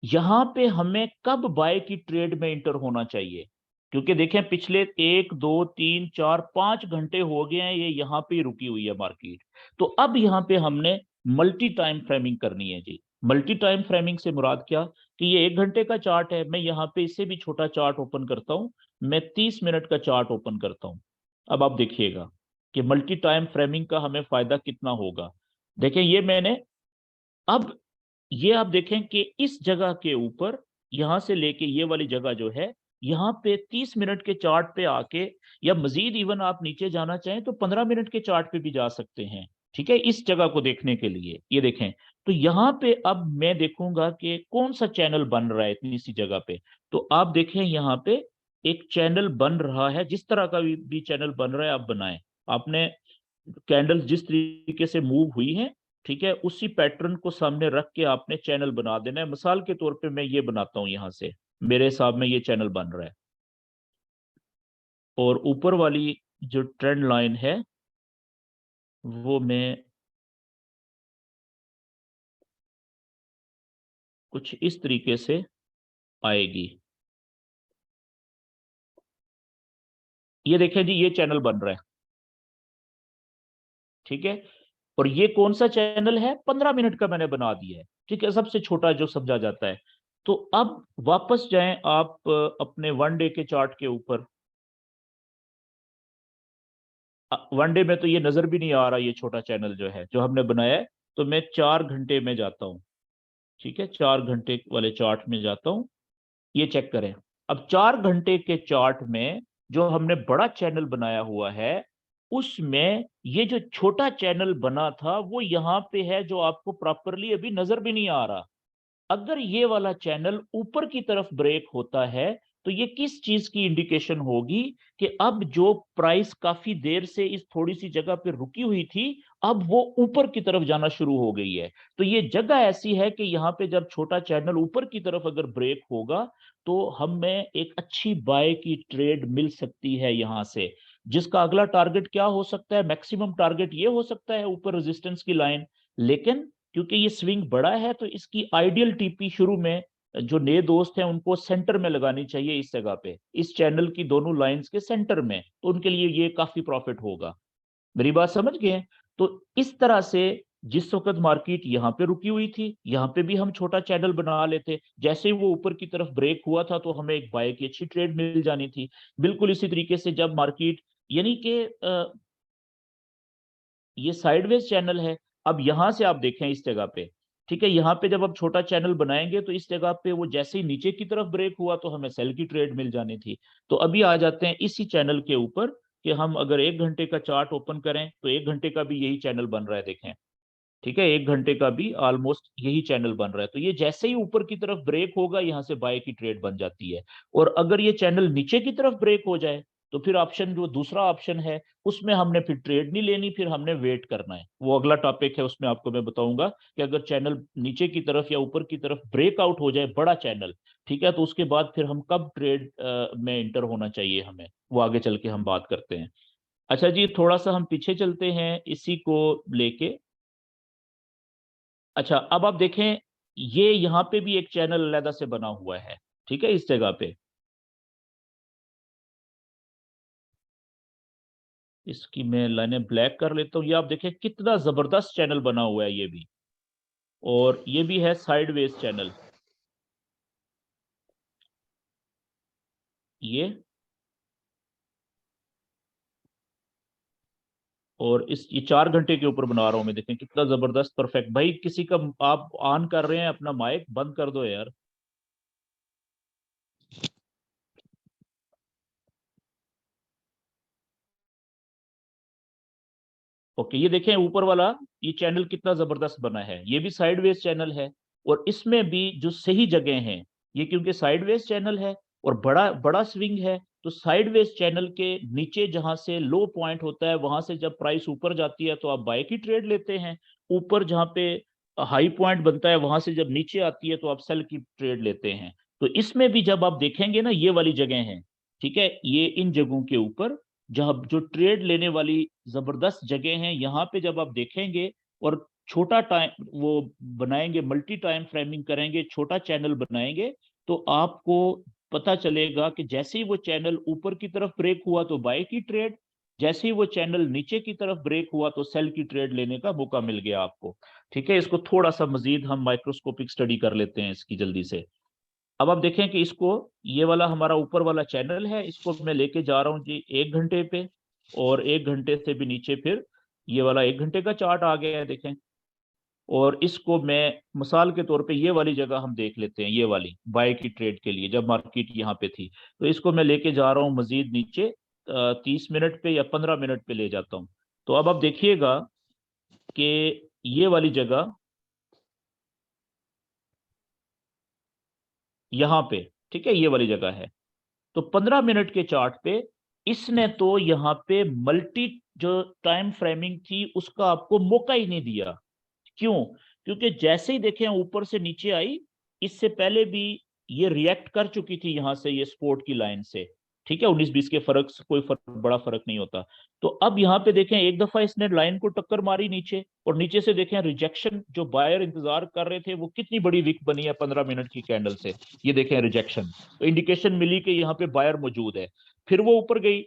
यहां पे हमें कब बाय की ट्रेड में इंटर होना चाहिए? क्योंकि देखें पिछले 1 2 3 4 5 घंटे हो गए हैं ये यहाँ पे ही रुकी हुई है मार्केट। तो अब यहाँ पे हमने मल्टी टाइम फ्रेमिंग करनी है जी। मल्टी टाइम फ्रेमिंग से मुराद क्या कि ये 1 घंटे का चार्ट है, मैं यहाँ पे इससे भी छोटा चार्ट ओपन करता हूँ, मैं 30 मिनट का चार्ट ओपन करता हूँ। अब आप देखिएगा कि मल्टी टाइम फ्रेमिंग का हमें फायदा कितना होगा। देखें ये मैंने, अब ये आप देखें कि इस जगह के ऊपर, यहां से लेके ये वाली जगह जो है, यहाँ पे 30 मिनट के चार्ट पे आके, या मजीद इवन आप नीचे जाना चाहें तो 15 मिनट के चार्ट पे भी जा सकते हैं, ठीक है, इस जगह को देखने के लिए। ये देखें, तो यहाँ पे अब मैं देखूंगा कि कौन सा चैनल बन रहा है इतनी सी जगह पे। तो आप देखें यहाँ पे एक चैनल बन रहा है, जिस तरह का भी चैनल बन रहा है आप बनाएं। आपने कैंडल जिस तरीके से मूव हुई है, ठीक है, उसी पैटर्न को सामने रख के आपने चैनल बना देना है। मिसाल के तौर पे मैं ये बनाता हूं, यहां से मेरे हिसाब में ये चैनल बन रहा है, और ऊपर वाली जो ट्रेंड लाइन है वो मैं कुछ इस तरीके से आएगी। ये देखें जी, ये चैनल बन रहा है, ठीक है। और ये कौन सा चैनल है? 15 मिनट का मैंने बना दिया है, ठीक है, सबसे छोटा जो समझा जाता है। तो अब वापस जाएं आप अपने वन डे के चार्ट के ऊपर। वनडे में तो ये नजर भी नहीं आ रहा, ये छोटा चैनल जो है जो हमने बनाया है। तो मैं 4 घंटे में जाता हूँ, ठीक है, 4 घंटे वाले चार्ट में जाता हूँ। ये चेक करें, अब 4 घंटे के चार्ट में जो हमने बड़ा चैनल बनाया हुआ है, उसमें ये जो छोटा चैनल बना था वो यहाँ पे है, जो आपको प्रॉपरली अभी नजर भी नहीं आ रहा। अगर ये वाला चैनल ऊपर की तरफ ब्रेक होता है, तो ये किस चीज की इंडिकेशन होगी? कि अब जो प्राइस काफी देर से इस थोड़ी सी जगह पे रुकी हुई थी, अब वो ऊपर की तरफ जाना शुरू हो गई है। तो ये जगह ऐसी है कि यहाँ पे जब छोटा चैनल ऊपर की तरफ अगर ब्रेक होगा, तो हमें एक अच्छी बाय की ट्रेड मिल सकती है यहाँ से। जिसका अगला टारगेट क्या हो सकता है? मैक्सिमम टारगेट ये हो सकता है ऊपर रेजिस्टेंस की लाइन। लेकिन क्योंकि ये स्विंग बड़ा है, तो इसकी आइडियल टीपी शुरू में जो नए दोस्त हैं उनको सेंटर में लगानी चाहिए, इस जगह पे, इस चैनल की दोनों लाइंस के सेंटर में, तो उनके लिए ये काफी प्रॉफिट होगा। मेरी बात समझ गए हैं? तो इस तरह से जिस वक्त मार्केट यहाँ पे रुकी हुई थी, यहाँ पे भी हम छोटा चैनल बना लेते, जैसे ही वो ऊपर की तरफ ब्रेक हुआ था तो हमें एक बाय की अच्छी ट्रेड मिल जानी थी। बिल्कुल इसी तरीके से जब मार्केट, यानी कि ये साइडवेज चैनल है। अब यहां से आप देखें इस जगह पे, ठीक है, यहाँ पे जब आप छोटा चैनल बनाएंगे तो इस जगह पे वो जैसे ही नीचे की तरफ ब्रेक हुआ तो हमें सेल की ट्रेड मिल जानी थी। तो अभी आ जाते हैं इसी चैनल के ऊपर, कि हम अगर 1 घंटे का चार्ट ओपन करें तो 1 घंटे का भी यही चैनल बन रहा है, देखें, ठीक है, 1 घंटे का भी ऑलमोस्ट यही चैनल बन रहा है। तो ये जैसे ही ऊपर की तरफ ब्रेक होगा, यहाँ से बाय की ट्रेड बन जाती है। और अगर ये चैनल नीचे की तरफ ब्रेक हो जाए, तो फिर ऑप्शन, जो दूसरा ऑप्शन है, उसमें हमने फिर ट्रेड नहीं लेनी, फिर हमने वेट करना है। वो अगला टॉपिक है, उसमें आपको मैं बताऊंगा कि अगर चैनल नीचे की तरफ या ऊपर की तरफ ब्रेकआउट हो जाए, बड़ा चैनल, ठीक है, तो उसके बाद फिर हम कब ट्रेड में इंटर होना चाहिए हमें, वो आगे चल के हम बात करते हैं। अच्छा जी, थोड़ा सा हम पीछे चलते हैं इसी को लेके। अच्छा, अब आप देखें, ये यहाँ पे भी एक चैनल अलहदा से बना हुआ है, ठीक है, इस जगह पे। इसकी मैं लाइनें ब्लैक कर लेता हूँ। ये आप देखें कितना जबरदस्त चैनल बना हुआ है ये भी, और ये भी है साइडवेज चैनल। ये, और इस ये 4 घंटे के ऊपर बना रहा हूं मैं, देखें कितना जबरदस्त परफेक्ट। भाई किसी का आप ऑन कर रहे हैं अपना माइक, बंद कर दो यार। ओके, ये देखें ऊपर वाला, ये चैनल कितना जबरदस्त बना है, ये भी साइडवेज चैनल है। और इसमें भी जो सही जगह हैं, ये क्योंकि साइडवेज चैनल है और बड़ा बड़ा स्विंग है, तो साइडवेज चैनल के नीचे जहां से लो पॉइंट होता है, वहां से जब प्राइस ऊपर जाती है तो आप बाय की ट्रेड लेते हैं। ऊपर जहां पे हाई पॉइंट बनता है, वहां से जब नीचे आती है तो आप सेल की ट्रेड लेते हैं। तो इसमें भी जब आप देखेंगे ना, ये वाली जगह है, ठीक है, ये इन जगहों के ऊपर जहां जो ट्रेड लेने वाली जबरदस्त जगह हैं, यहाँ पे जब आप देखेंगे और छोटा टाइम वो बनाएंगे, मल्टी टाइम फ्रेमिंग करेंगे, छोटा चैनल बनाएंगे, तो आपको पता चलेगा कि जैसे ही वो चैनल ऊपर की तरफ ब्रेक हुआ तो बाय की ट्रेड, जैसे ही वो चैनल नीचे की तरफ ब्रेक हुआ तो सेल की ट्रेड लेने का मौका मिल गया आपको। ठीक है, इसको थोड़ा सा मजीद हम माइक्रोस्कोपिक स्टडी कर लेते हैं इसकी जल्दी से। अब आप देखें कि इसको, ये वाला हमारा ऊपर वाला चैनल है, इसको मैं लेके जा रहा हूँ जी 1 घंटे पे, और 1 घंटे से भी नीचे फिर ये वाला 1 घंटे का चार्ट आ गया है, देखें, और इसको मैं मिसाल के तौर पे ये वाली जगह हम देख लेते हैं, ये वाली बाय की ट्रेड के लिए जब मार्केट यहाँ पे थी, तो इसको मैं लेके जा रहा हूँ मजीद नीचे 30 मिनट पे या 15 मिनट पे ले जाता हूँ। तो अब आप देखिएगा कि ये वाली जगह यहाँ पे, ठीक है, ये वाली जगह है। तो 15 मिनट के चार्ट पे इसने तो यहाँ पे मल्टी जो टाइम फ्रेमिंग थी उसका आपको मौका ही नहीं दिया। क्यों? क्योंकि जैसे ही देखें ऊपर से नीचे आई, इससे पहले भी ये रिएक्ट कर चुकी थी यहां से, ये सपोर्ट की लाइन से, ठीक है, 19-20 के फर्क से कोई बड़ा फर्क नहीं होता। तो अब यहाँ पे देखें एक दफा इसने लाइन को टक्कर मारी नीचे, और नीचे से देखें रिजेक्शन, जो बायर इंतजार कर रहे थे वो कितनी बड़ी विक बनी है 15 मिनट की कैंडल से, ये देखें रिजेक्शन, तो इंडिकेशन मिली कि यहाँ पे बायर मौजूद है। फिर वो ऊपर गई,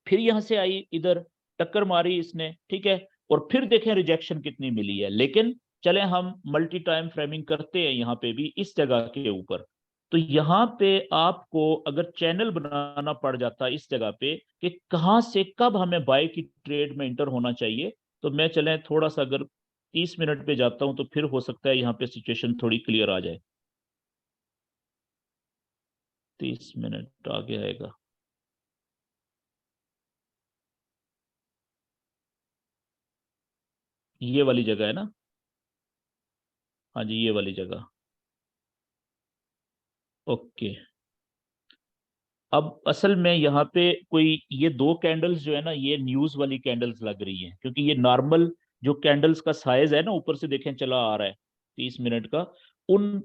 फिर यहां से आई, इधर टक्कर मारी इसने, ठीक है, और फिर देखें रिजेक्शन कितनी मिली है। लेकिन चले हम मल्टी टाइम फ्रेमिंग करते हैं यहाँ पे भी इस जगह के ऊपर, तो यहाँ पे आपको अगर चैनल बनाना पड़ जाता इस जगह पे कि कहाँ से कब हमें बाय की ट्रेड में इंटर होना चाहिए, तो मैं चले थोड़ा सा अगर 30 मिनट पे जाता हूं तो फिर हो सकता है यहाँ पे सिचुएशन थोड़ी क्लियर आ जाए। 30 मिनट आगे आएगा, ये वाली जगह है ना, हाँ जी ये वाली जगह। ओके, अब असल में यहाँ पे कोई ये दो कैंडल्स जो है ना, ये न्यूज वाली कैंडल्स लग रही हैं, क्योंकि ये नॉर्मल जो कैंडल्स का साइज है ना ऊपर से देखें चला आ रहा है 30 मिनट का, उन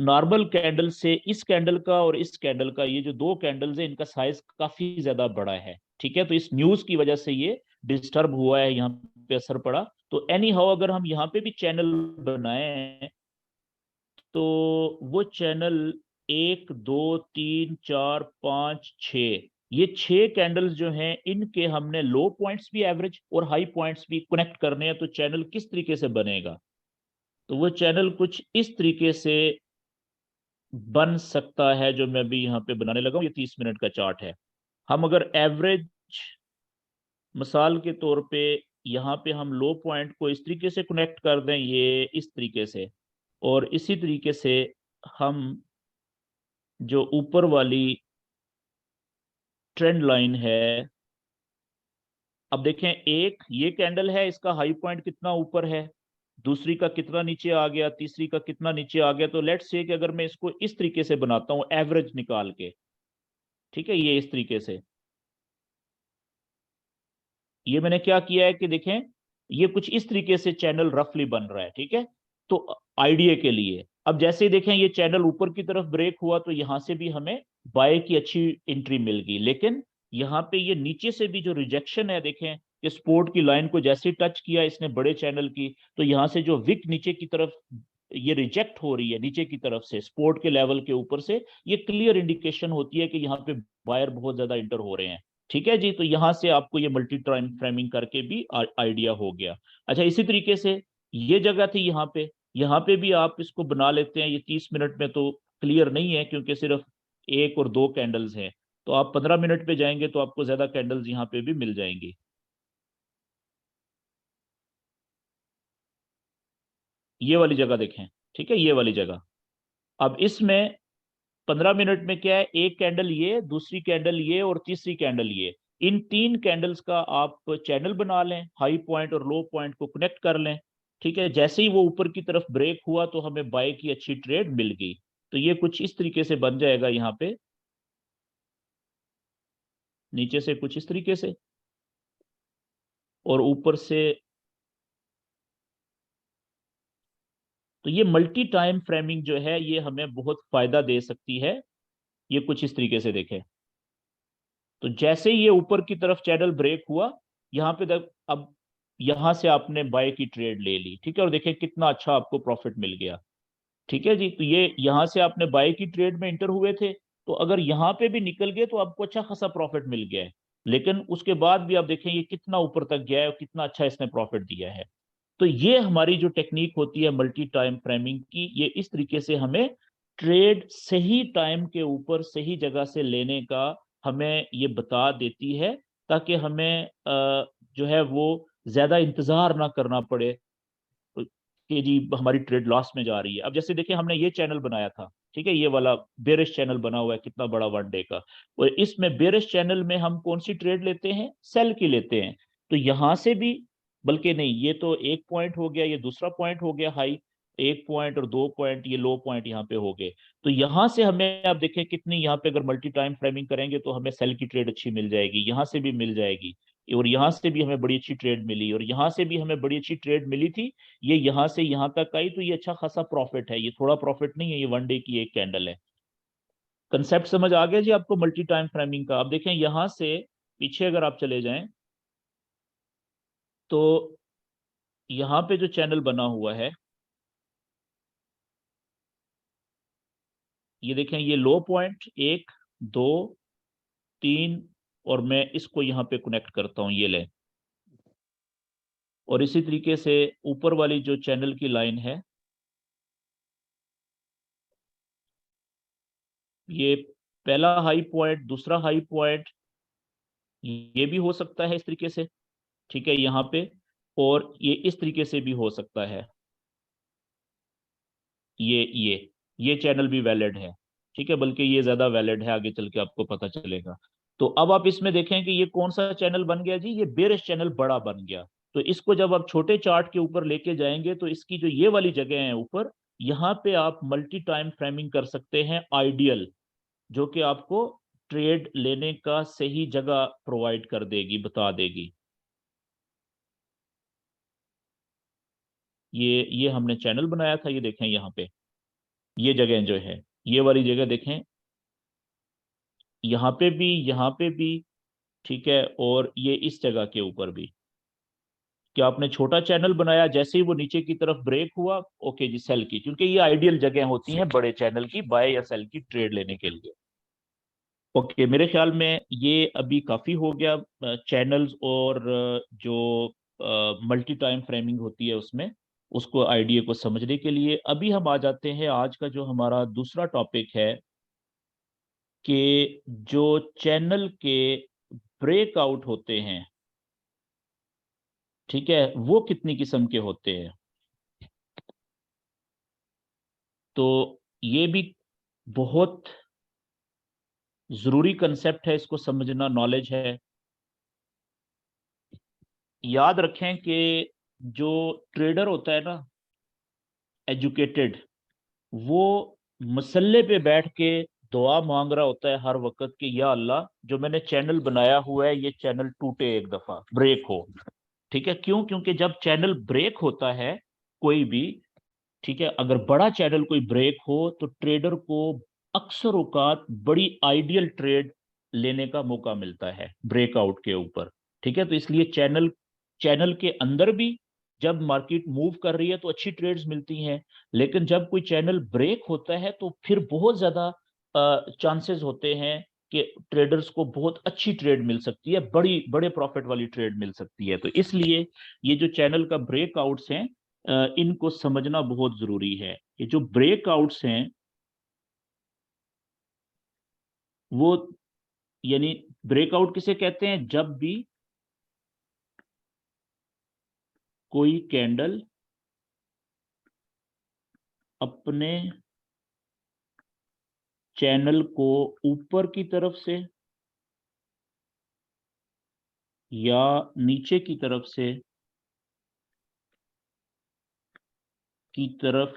नॉर्मल कैंडल से इस कैंडल का और इस कैंडल का, ये जो दो कैंडल्स है इनका साइज काफी ज्यादा बड़ा है, ठीक है, तो इस न्यूज की वजह से ये डिस्टर्ब हुआ है, यहाँ पे असर पड़ा। तो एनी हाउ अगर हम यहाँ पे भी चैनल बनाए तो वो चैनल 1 2 3 4 5 6, ये 6 कैंडल्स जो हैं इनके हमने लो पॉइंट्स भी एवरेज और हाई पॉइंट्स भी कनेक्ट करने हैं, तो चैनल किस तरीके से बनेगा, तो वो चैनल कुछ इस तरीके से बन सकता है जो मैं भी यहाँ पे बनाने लगा हूँ। ये 30 मिनट का चार्ट है। हम अगर एवरेज मिसाल के तौर पे यहाँ पे हम लो पॉइंट को इस तरीके से कनेक्ट कर दें, ये इस तरीके से, और इसी तरीके से हम जो ऊपर वाली ट्रेंड लाइन है, अब देखें एक ये कैंडल है, इसका हाई पॉइंट कितना ऊपर है, दूसरी का कितना नीचे आ गया, तीसरी का कितना नीचे आ गया, तो लेट्स से कि अगर मैं इसको इस तरीके से बनाता हूं एवरेज निकाल के, ठीक है, ये इस तरीके से, ये मैंने क्या किया है कि देखें ये कुछ इस तरीके से चैनल रफली बन रहा है, ठीक है, तो आइडिया के लिए अब जैसे ही देखें ये चैनल ऊपर की तरफ ब्रेक हुआ तो यहां से भी हमें बाय की अच्छी एंट्री मिल गई। लेकिन यहाँ पे ये नीचे से भी जो रिजेक्शन है, देखें कि सपोर्ट की लाइन को जैसे टच किया इसने बड़े चैनल की, तो यहाँ से जो विक नीचे की तरफ ये रिजेक्ट हो रही है नीचे की तरफ से सपोर्ट के लेवल के ऊपर से, ये क्लियर इंडिकेशन होती है कि यहाँ पे बायर बहुत ज्यादा इंटर हो रहे हैं। ठीक है जी, तो यहां से आपको ये मल्टी टाइम फ्रेमिंग करके भी आइडिया हो गया। अच्छा, इसी तरीके से ये जगह थी यहाँ पे भी आप इसको बना लेते हैं। ये 30 मिनट में तो क्लियर नहीं है क्योंकि सिर्फ एक और दो कैंडल्स हैं, तो आप 15 मिनट पे जाएंगे तो आपको ज्यादा कैंडल्स यहाँ पे भी मिल जाएंगी। ये वाली जगह देखें, ठीक है, ये वाली जगह। अब इसमें 15 मिनट में क्या है, एक कैंडल ये, दूसरी कैंडल ये और तीसरी कैंडल ये, इन तीन कैंडल्स का आप चैनल बना लें, हाई पॉइंट और लो पॉइंट को कनेक्ट कर लें। ठीक है, जैसे ही वो ऊपर की तरफ ब्रेक हुआ तो हमें बाय की अच्छी ट्रेड मिल गई। तो ये कुछ इस तरीके से बन जाएगा यहाँ पे, नीचे से कुछ इस तरीके से और ऊपर से। तो ये मल्टी टाइम फ्रेमिंग जो है ये हमें बहुत फायदा दे सकती है। ये कुछ इस तरीके से देखें, तो जैसे ही ये ऊपर की तरफ चैनल ब्रेक हुआ, यहाँ पे तक अब यहां से आपने बाय की ट्रेड ले ली, ठीक है, और देखें कितना अच्छा आपको प्रॉफिट मिल गया। ठीक है जी, तो ये यहां से आपने बाय की ट्रेड में इंटर हुए थे, तो अगर यहाँ पे भी निकल गए तो आपको अच्छा खासा प्रॉफिट मिल गया है। लेकिन उसके बाद भी आप देखें ये कितना ऊपर तक गया है और कितना अच्छा इसने प्रॉफिट दिया है। तो ये हमारी जो टेक्निक होती है मल्टी टाइम फ्रेमिंग की, ये इस तरीके से हमें ट्रेड सही टाइम के ऊपर सही जगह से लेने का हमें ये बता देती है, ताकि हमें जो है वो ज्यादा इंतजार ना करना पड़े कि जी हमारी ट्रेड लॉस में जा रही है। अब जैसे देखिए हमने ये चैनल बनाया था, ठीक है, ये वाला बेरिश चैनल बना हुआ है कितना बड़ा 1 डे का, और इसमें बेरिश चैनल में हम कौन सी ट्रेड लेते हैं, सेल की लेते हैं। तो यहां से भी, बल्कि नहीं, ये तो एक पॉइंट हो गया, ये दूसरा पॉइंट हो गया हाई, एक पॉइंट और 2 पॉइंट, ये लो पॉइंट यहाँ पे हो गए। तो यहां से हमें, आप देखें कितनी यहाँ पे अगर मल्टी टाइम फ्रेमिंग करेंगे तो हमें सेल की ट्रेड अच्छी मिल जाएगी, यहाँ से भी मिल जाएगी, और यहाँ से भी हमें बड़ी अच्छी ट्रेड मिली, और यहाँ से भी हमें बड़ी अच्छी ट्रेड मिली थी। ये यहाँ से यहाँ तक आई तो ये अच्छा खासा प्रॉफिट है, ये थोड़ा प्रॉफिट नहीं है, ये 1 डे की एक कैंडल है। कंसेप्ट समझ आ गया जी आपको मल्टी टाइम फ्रेमिंग का? अब देखें यहां से पीछे अगर आप चले जाएं तो यहाँ पे जो चैनल बना हुआ है, ये देखें, ये लो पॉइंट 1, 2, 3, और मैं इसको यहाँ पे कनेक्ट करता हूँ, ये ले, और इसी तरीके से ऊपर वाली जो चैनल की लाइन है, ये पहला हाई पॉइंट, दूसरा हाई पॉइंट, ये भी हो सकता है इस तरीके से, ठीक है, यहाँ पे, और ये इस तरीके से भी हो सकता है, ये चैनल भी वैलिड है, ठीक है, बल्कि ये ज्यादा वैलिड है, आगे चल के आपको पता चलेगा। तो अब आप इसमें देखें कि ये कौन सा चैनल बन गया जी, ये बेरिश चैनल बड़ा बन गया। तो इसको जब आप छोटे चार्ट के ऊपर लेके जाएंगे तो इसकी जो ये वाली जगह है ऊपर, यहाँ पे आप मल्टी टाइम फ्रेमिंग कर सकते हैं आइडियल, जो कि आपको ट्रेड लेने का सही जगह प्रोवाइड कर देगी, बता देगी। ये हमने चैनल बनाया था, ये देखें यहाँ पे, ये जगह जो है, ये वाली जगह देखें, यहाँ पे भी, यहाँ पे भी, ठीक है, और ये इस जगह के ऊपर भी। क्या आपने छोटा चैनल बनाया, जैसे ही वो नीचे की तरफ ब्रेक हुआ, ओके जी, सेल की, क्योंकि ये आइडियल जगह होती है बड़े चैनल की बाय या सेल की ट्रेड लेने के लिए। ओके, मेरे ख्याल में ये अभी काफी हो गया चैनल्स और जो मल्टी टाइम फ्रेमिंग होती है उसमें, उसको आइडिया को समझने के लिए। अभी हम आ जाते हैं आज का जो हमारा दूसरा टॉपिक है, कि जो चैनल के ब्रेकआउट होते हैं, ठीक है, वो कितनी किस्म के होते हैं। तो ये भी बहुत जरूरी कंसेप्ट है, इसको समझना, नॉलेज है। याद रखें कि जो ट्रेडर होता है ना, एजुकेटेड, वो मसल्ले पे बैठ के दुआ मांग रहा होता है हर वक्त कि या अल्लाह, जो मैंने चैनल बनाया हुआ है ये चैनल टूटे, एक दफा ब्रेक हो। ठीक है, क्यों? क्योंकि जब चैनल ब्रेक होता है कोई भी, ठीक है, अगर बड़ा चैनल कोई ब्रेक हो तो ट्रेडर को अक्सर औकात बड़ी आइडियल ट्रेड लेने का मौका मिलता है ब्रेकआउट के ऊपर। ठीक है, तो इसलिए चैनल चैनल के अंदर भी जब मार्केट मूव कर रही है तो अच्छी ट्रेड्स मिलती हैं, लेकिन जब कोई चैनल ब्रेक होता है तो फिर बहुत ज्यादा चांसेस होते हैं कि ट्रेडर्स को बहुत अच्छी ट्रेड मिल सकती है, बड़ी बड़े प्रॉफिट वाली ट्रेड मिल सकती है। तो इसलिए ये जो चैनल का ब्रेकआउट्स हैं, इनको समझना बहुत जरूरी है। ये जो ब्रेकआउट्स हैं वो, यानी ब्रेकआउट किसे कहते हैं, जब भी कोई कैंडल अपने चैनल को ऊपर की तरफ से या नीचे की तरफ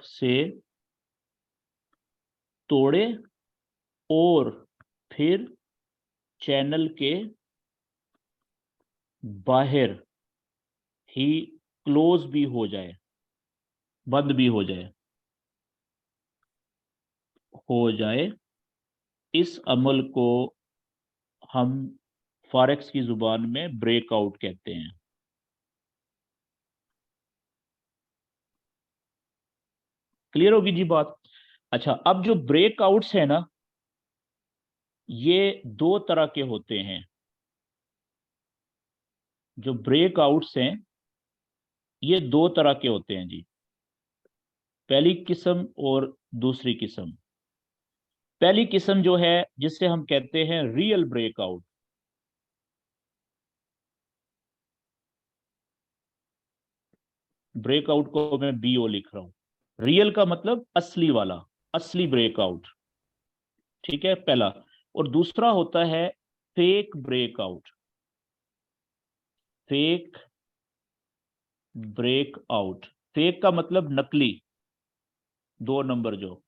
से तोड़े, और फिर चैनल के बाहर ही क्लोज भी हो जाए, बंद भी हो जाए, इस अमल को हम फॉरेक्स की जुबान में ब्रेकआउट कहते हैं। क्लियर होगी जी बात? अच्छा, अब जो ब्रेकआउट्स है ना, ये दो तरह के होते हैं। जो ब्रेकआउट्स हैं ये दो तरह के होते हैं जी, पहली किस्म और दूसरी किस्म। पहली किस्म जो है, जिससे हम कहते हैं रियल ब्रेकआउट, ब्रेकआउट को मैं BO लिख रहा हूं। रियल का मतलब असली वाला, असली ब्रेकआउट। ठीक है, पहला। और दूसरा होता है fake breakout. Fake breakout, fake का मतलब नकली, 2 नंबर जो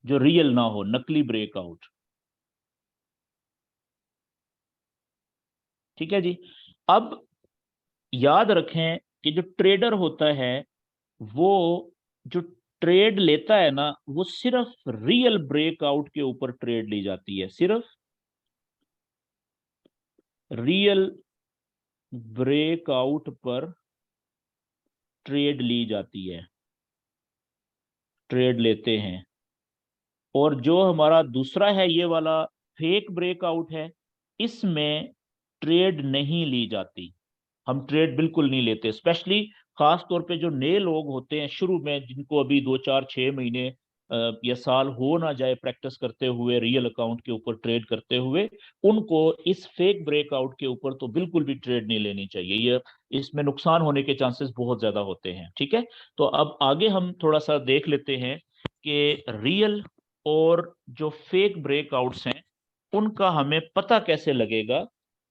जो रियल ना हो, नकली ब्रेकआउट। ठीक है जी। अब याद रखें कि जो ट्रेडर होता है वो, जो ट्रेड लेता है ना, वो सिर्फ रियल ब्रेकआउट के ऊपर ट्रेड ली जाती है, सिर्फ रियल ब्रेकआउट पर ट्रेड ली जाती है, ट्रेड लेते हैं। और जो हमारा दूसरा है ये वाला फेक ब्रेकआउट है, इसमें ट्रेड नहीं ली जाती, हम ट्रेड बिल्कुल नहीं लेते। स्पेशली खास तौर पे जो नए लोग होते हैं शुरू में, जिनको अभी 2 4 6 महीने या साल हो ना जाए प्रैक्टिस करते हुए रियल अकाउंट के ऊपर ट्रेड करते हुए, उनको इस फेक ब्रेकआउट के ऊपर तो बिल्कुल भी ट्रेड नहीं लेनी चाहिए। ये इसमें नुकसान होने के चांसेस बहुत ज्यादा होते हैं। ठीक है, तो अब आगे हम थोड़ा सा देख लेते हैं कि रियल और जो फेक ब्रेकआउट्स हैं उनका हमें पता कैसे लगेगा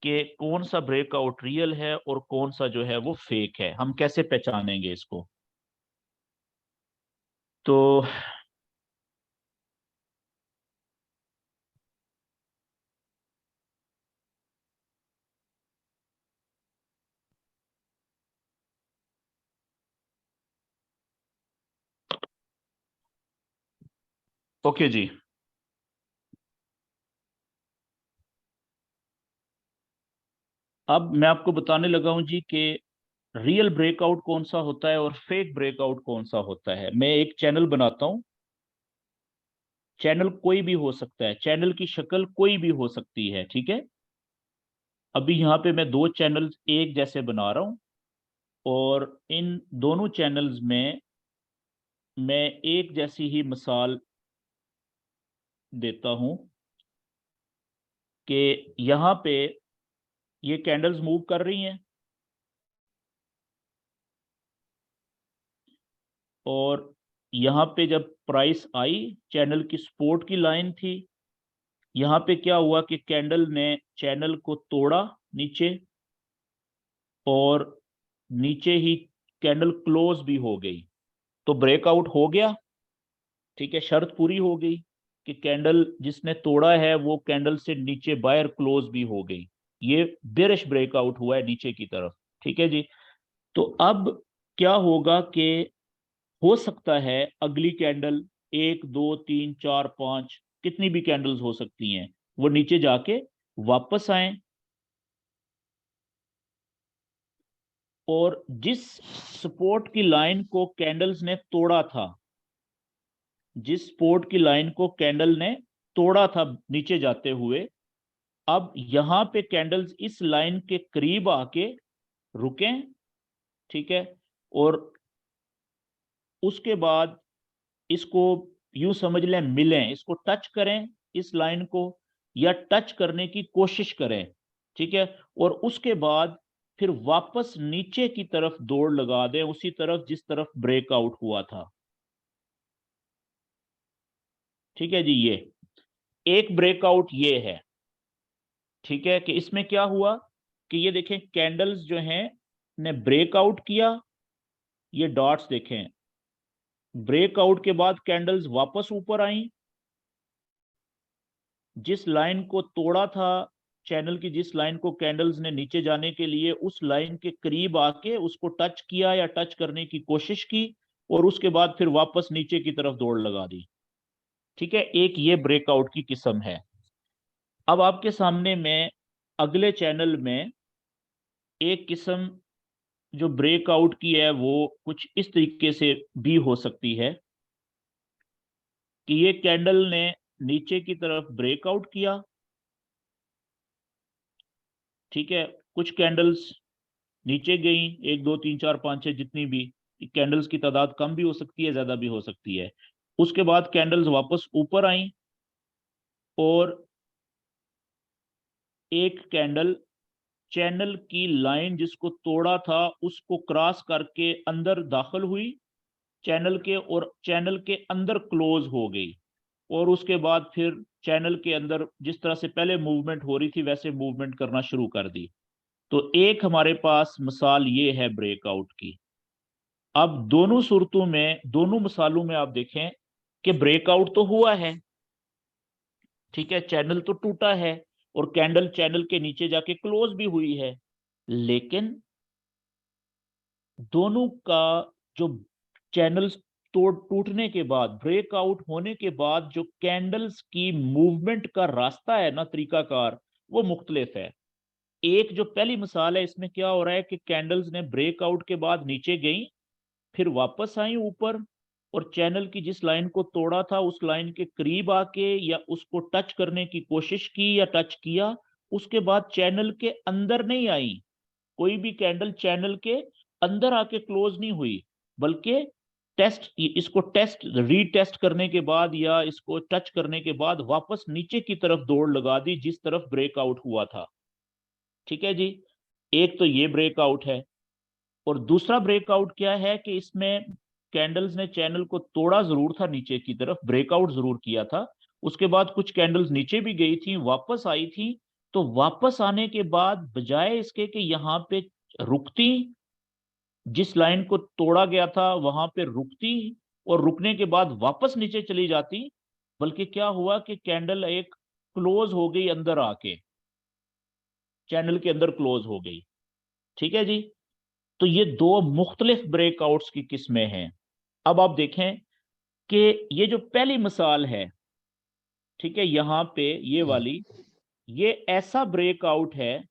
कि कौन सा ब्रेकआउट रियल है और कौन सा जो है वो फेक है, हम कैसे पहचानेंगे इसको। तो ओके जी। अब मैं आपको बताने लगा हूं जी कि रियल ब्रेकआउट कौन सा होता है और फेक ब्रेकआउट कौन सा होता है। मैं एक चैनल बनाता हूं, चैनल कोई भी हो सकता है, चैनल की शक्ल कोई भी हो सकती है। ठीक है, अभी यहाँ पे मैं 2 चैनल्स एक जैसे बना रहा हूं, और इन दोनों चैनल्स में मैं एक जैसी ही मिसाल देता हूं कि यहाँ पे ये कैंडल्स मूव कर रही हैं, और यहाँ पे जब प्राइस आई, चैनल की सपोर्ट की लाइन थी। यहाँ पे क्या हुआ कि कैंडल ने चैनल को तोड़ा नीचे, और नीचे ही कैंडल क्लोज भी हो गई, तो ब्रेकआउट हो गया। ठीक है, शर्त पूरी हो गई कि कैंडल जिसने तोड़ा है वो कैंडल से नीचे बायर क्लोज भी हो गई, ये बेरिश ब्रेकआउट हुआ है नीचे की तरफ। ठीक है जी। तो अब क्या होगा कि हो सकता है अगली कैंडल, 1 2 3 4 5, कितनी भी कैंडल्स हो सकती हैं, वो नीचे जाके वापस आए, और जिस सपोर्ट की लाइन को कैंडल्स ने तोड़ा था, जिस सपोर्ट की लाइन को कैंडल ने तोड़ा था नीचे जाते हुए, अब यहां पे कैंडल्स इस लाइन के करीब आके रुकें। ठीक है, और उसके बाद इसको यूं समझ लें, मिलें, इसको टच करें इस लाइन को, या टच करने की कोशिश करें। ठीक है, और उसके बाद फिर वापस नीचे की तरफ दौड़ लगा दें, उसी तरफ जिस तरफ ब्रेकआउट हुआ था। ठीक है जी, ये एक ब्रेकआउट ये है। ठीक है, कि इसमें क्या हुआ कि ये देखें कैंडल्स जो हैं ने ब्रेकआउट किया, ये डॉट्स देखें, ब्रेकआउट के बाद कैंडल्स वापस ऊपर आई, जिस लाइन को तोड़ा था, चैनल की जिस लाइन को कैंडल्स ने नीचे जाने के लिए उस लाइन के करीब आके उसको टच किया या टच करने की कोशिश की, और उसके बाद फिर वापस नीचे की तरफ दौड़ लगा दी। ठीक है, एक ये ब्रेकआउट की किस्म है। अब आपके सामने मैं अगले चैनल में एक किस्म जो ब्रेकआउट की है वो कुछ इस तरीके से भी हो सकती है कि ये कैंडल ने नीचे की तरफ ब्रेकआउट किया। ठीक है, कुछ कैंडल्स नीचे गई, 1 2 3 4 5 6, जितनी भी, कैंडल्स की तादाद कम भी हो सकती है, ज्यादा भी हो सकती है। उसके बाद कैंडल्स वापस ऊपर आई, और एक कैंडल चैनल की लाइन जिसको तोड़ा था उसको क्रॉस करके अंदर दाखिल हुई चैनल के, और चैनल के अंदर क्लोज हो गई, और उसके बाद फिर चैनल के अंदर जिस तरह से पहले मूवमेंट हो रही थी वैसे मूवमेंट करना शुरू कर दी। तो एक हमारे पास मिसाल ये है ब्रेकआउट की। अब दोनों सूरतों में, दोनों मिसालों में आप देखें कि ब्रेकआउट तो हुआ है, ठीक है, चैनल तो टूटा है, और कैंडल चैनल के नीचे जाके क्लोज भी हुई है, लेकिन दोनों का जो चैनल्स तोड़ टूटने के बाद, ब्रेकआउट होने के बाद जो कैंडल्स की मूवमेंट का रास्ता है ना, तरीकाकार, वो मुख्तलिफ है। एक जो पहली मिसाल है इसमें क्या हो रहा है कि कैंडल्स ने ब्रेकआउट के बाद नीचे गई, फिर वापस आई ऊपर, और चैनल की जिस लाइन को तोड़ा था उस लाइन के करीब आके या उसको टच करने की कोशिश की या टच किया, उसके बाद चैनल के अंदर नहीं आई। कोई भी कैंडल चैनल के अंदर आके क्लोज नहीं हुई, बल्कि इसको रीटेस्ट करने के बाद या इसको टच करने के बाद वापस नीचे की तरफ दौड़ लगा दी जिस तरफ ब्रेकआउट हुआ था। ठीक है जी, एक तो ये ब्रेकआउट है। और दूसरा ब्रेकआउट क्या है कि इसमें कैंडल्स ने चैनल को तोड़ा जरूर था, नीचे की तरफ ब्रेकआउट जरूर किया था, उसके बाद कुछ कैंडल्स नीचे भी गई थी, वापस आई थी, तो वापस आने के बाद बजाय इसके कि यहाँ पे रुकती, जिस लाइन को तोड़ा गया था वहां पे रुकती और रुकने के बाद वापस नीचे चली जाती, बल्कि क्या हुआ कि कैंडल एक क्लोज हो गई, अंदर आके चैनल के अंदर क्लोज हो गई। ठीक है जी, तो ये दो मुख्तलिफ ब्रेकआउट्स की किस्में हैं। अब आप देखें कि ये जो पहली मिसाल है, ठीक है, यहां पे ये वाली, ये ऐसा ब्रेकआउट है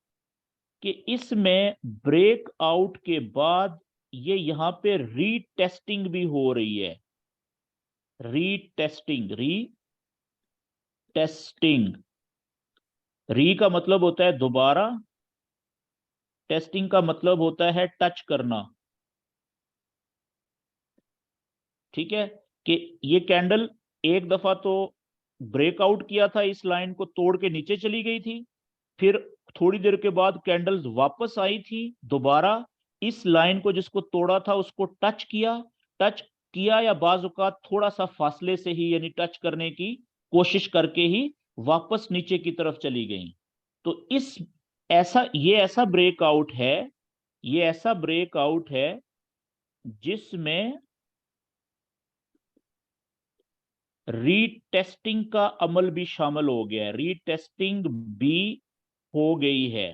कि इसमें ब्रेकआउट के बाद ये यहां पे रीटेस्टिंग भी हो रही है। रीटेस्टिंग, रीटेस्टिंग, री का मतलब होता है दोबारा, टेस्टिंग का मतलब होता है टच करना। ठीक है, कि ये कैंडल एक दफा तो ब्रेकआउट किया था, इस लाइन को तोड़ के नीचे चली गई थी, फिर थोड़ी देर के बाद कैंडल्स वापस आई थी, दोबारा इस लाइन को जिसको तोड़ा था उसको टच किया या बाज औक़ात थोड़ा सा फासले से ही, यानी टच करने की कोशिश करके ही वापस नीचे की तरफ चली गई। तो इस ये ऐसा ब्रेकआउट है, ये ऐसा ब्रेकआउट है जिसमें रीटेस्टिंग का अमल भी शामिल हो गया है, रीटेस्टिंग भी हो गई है।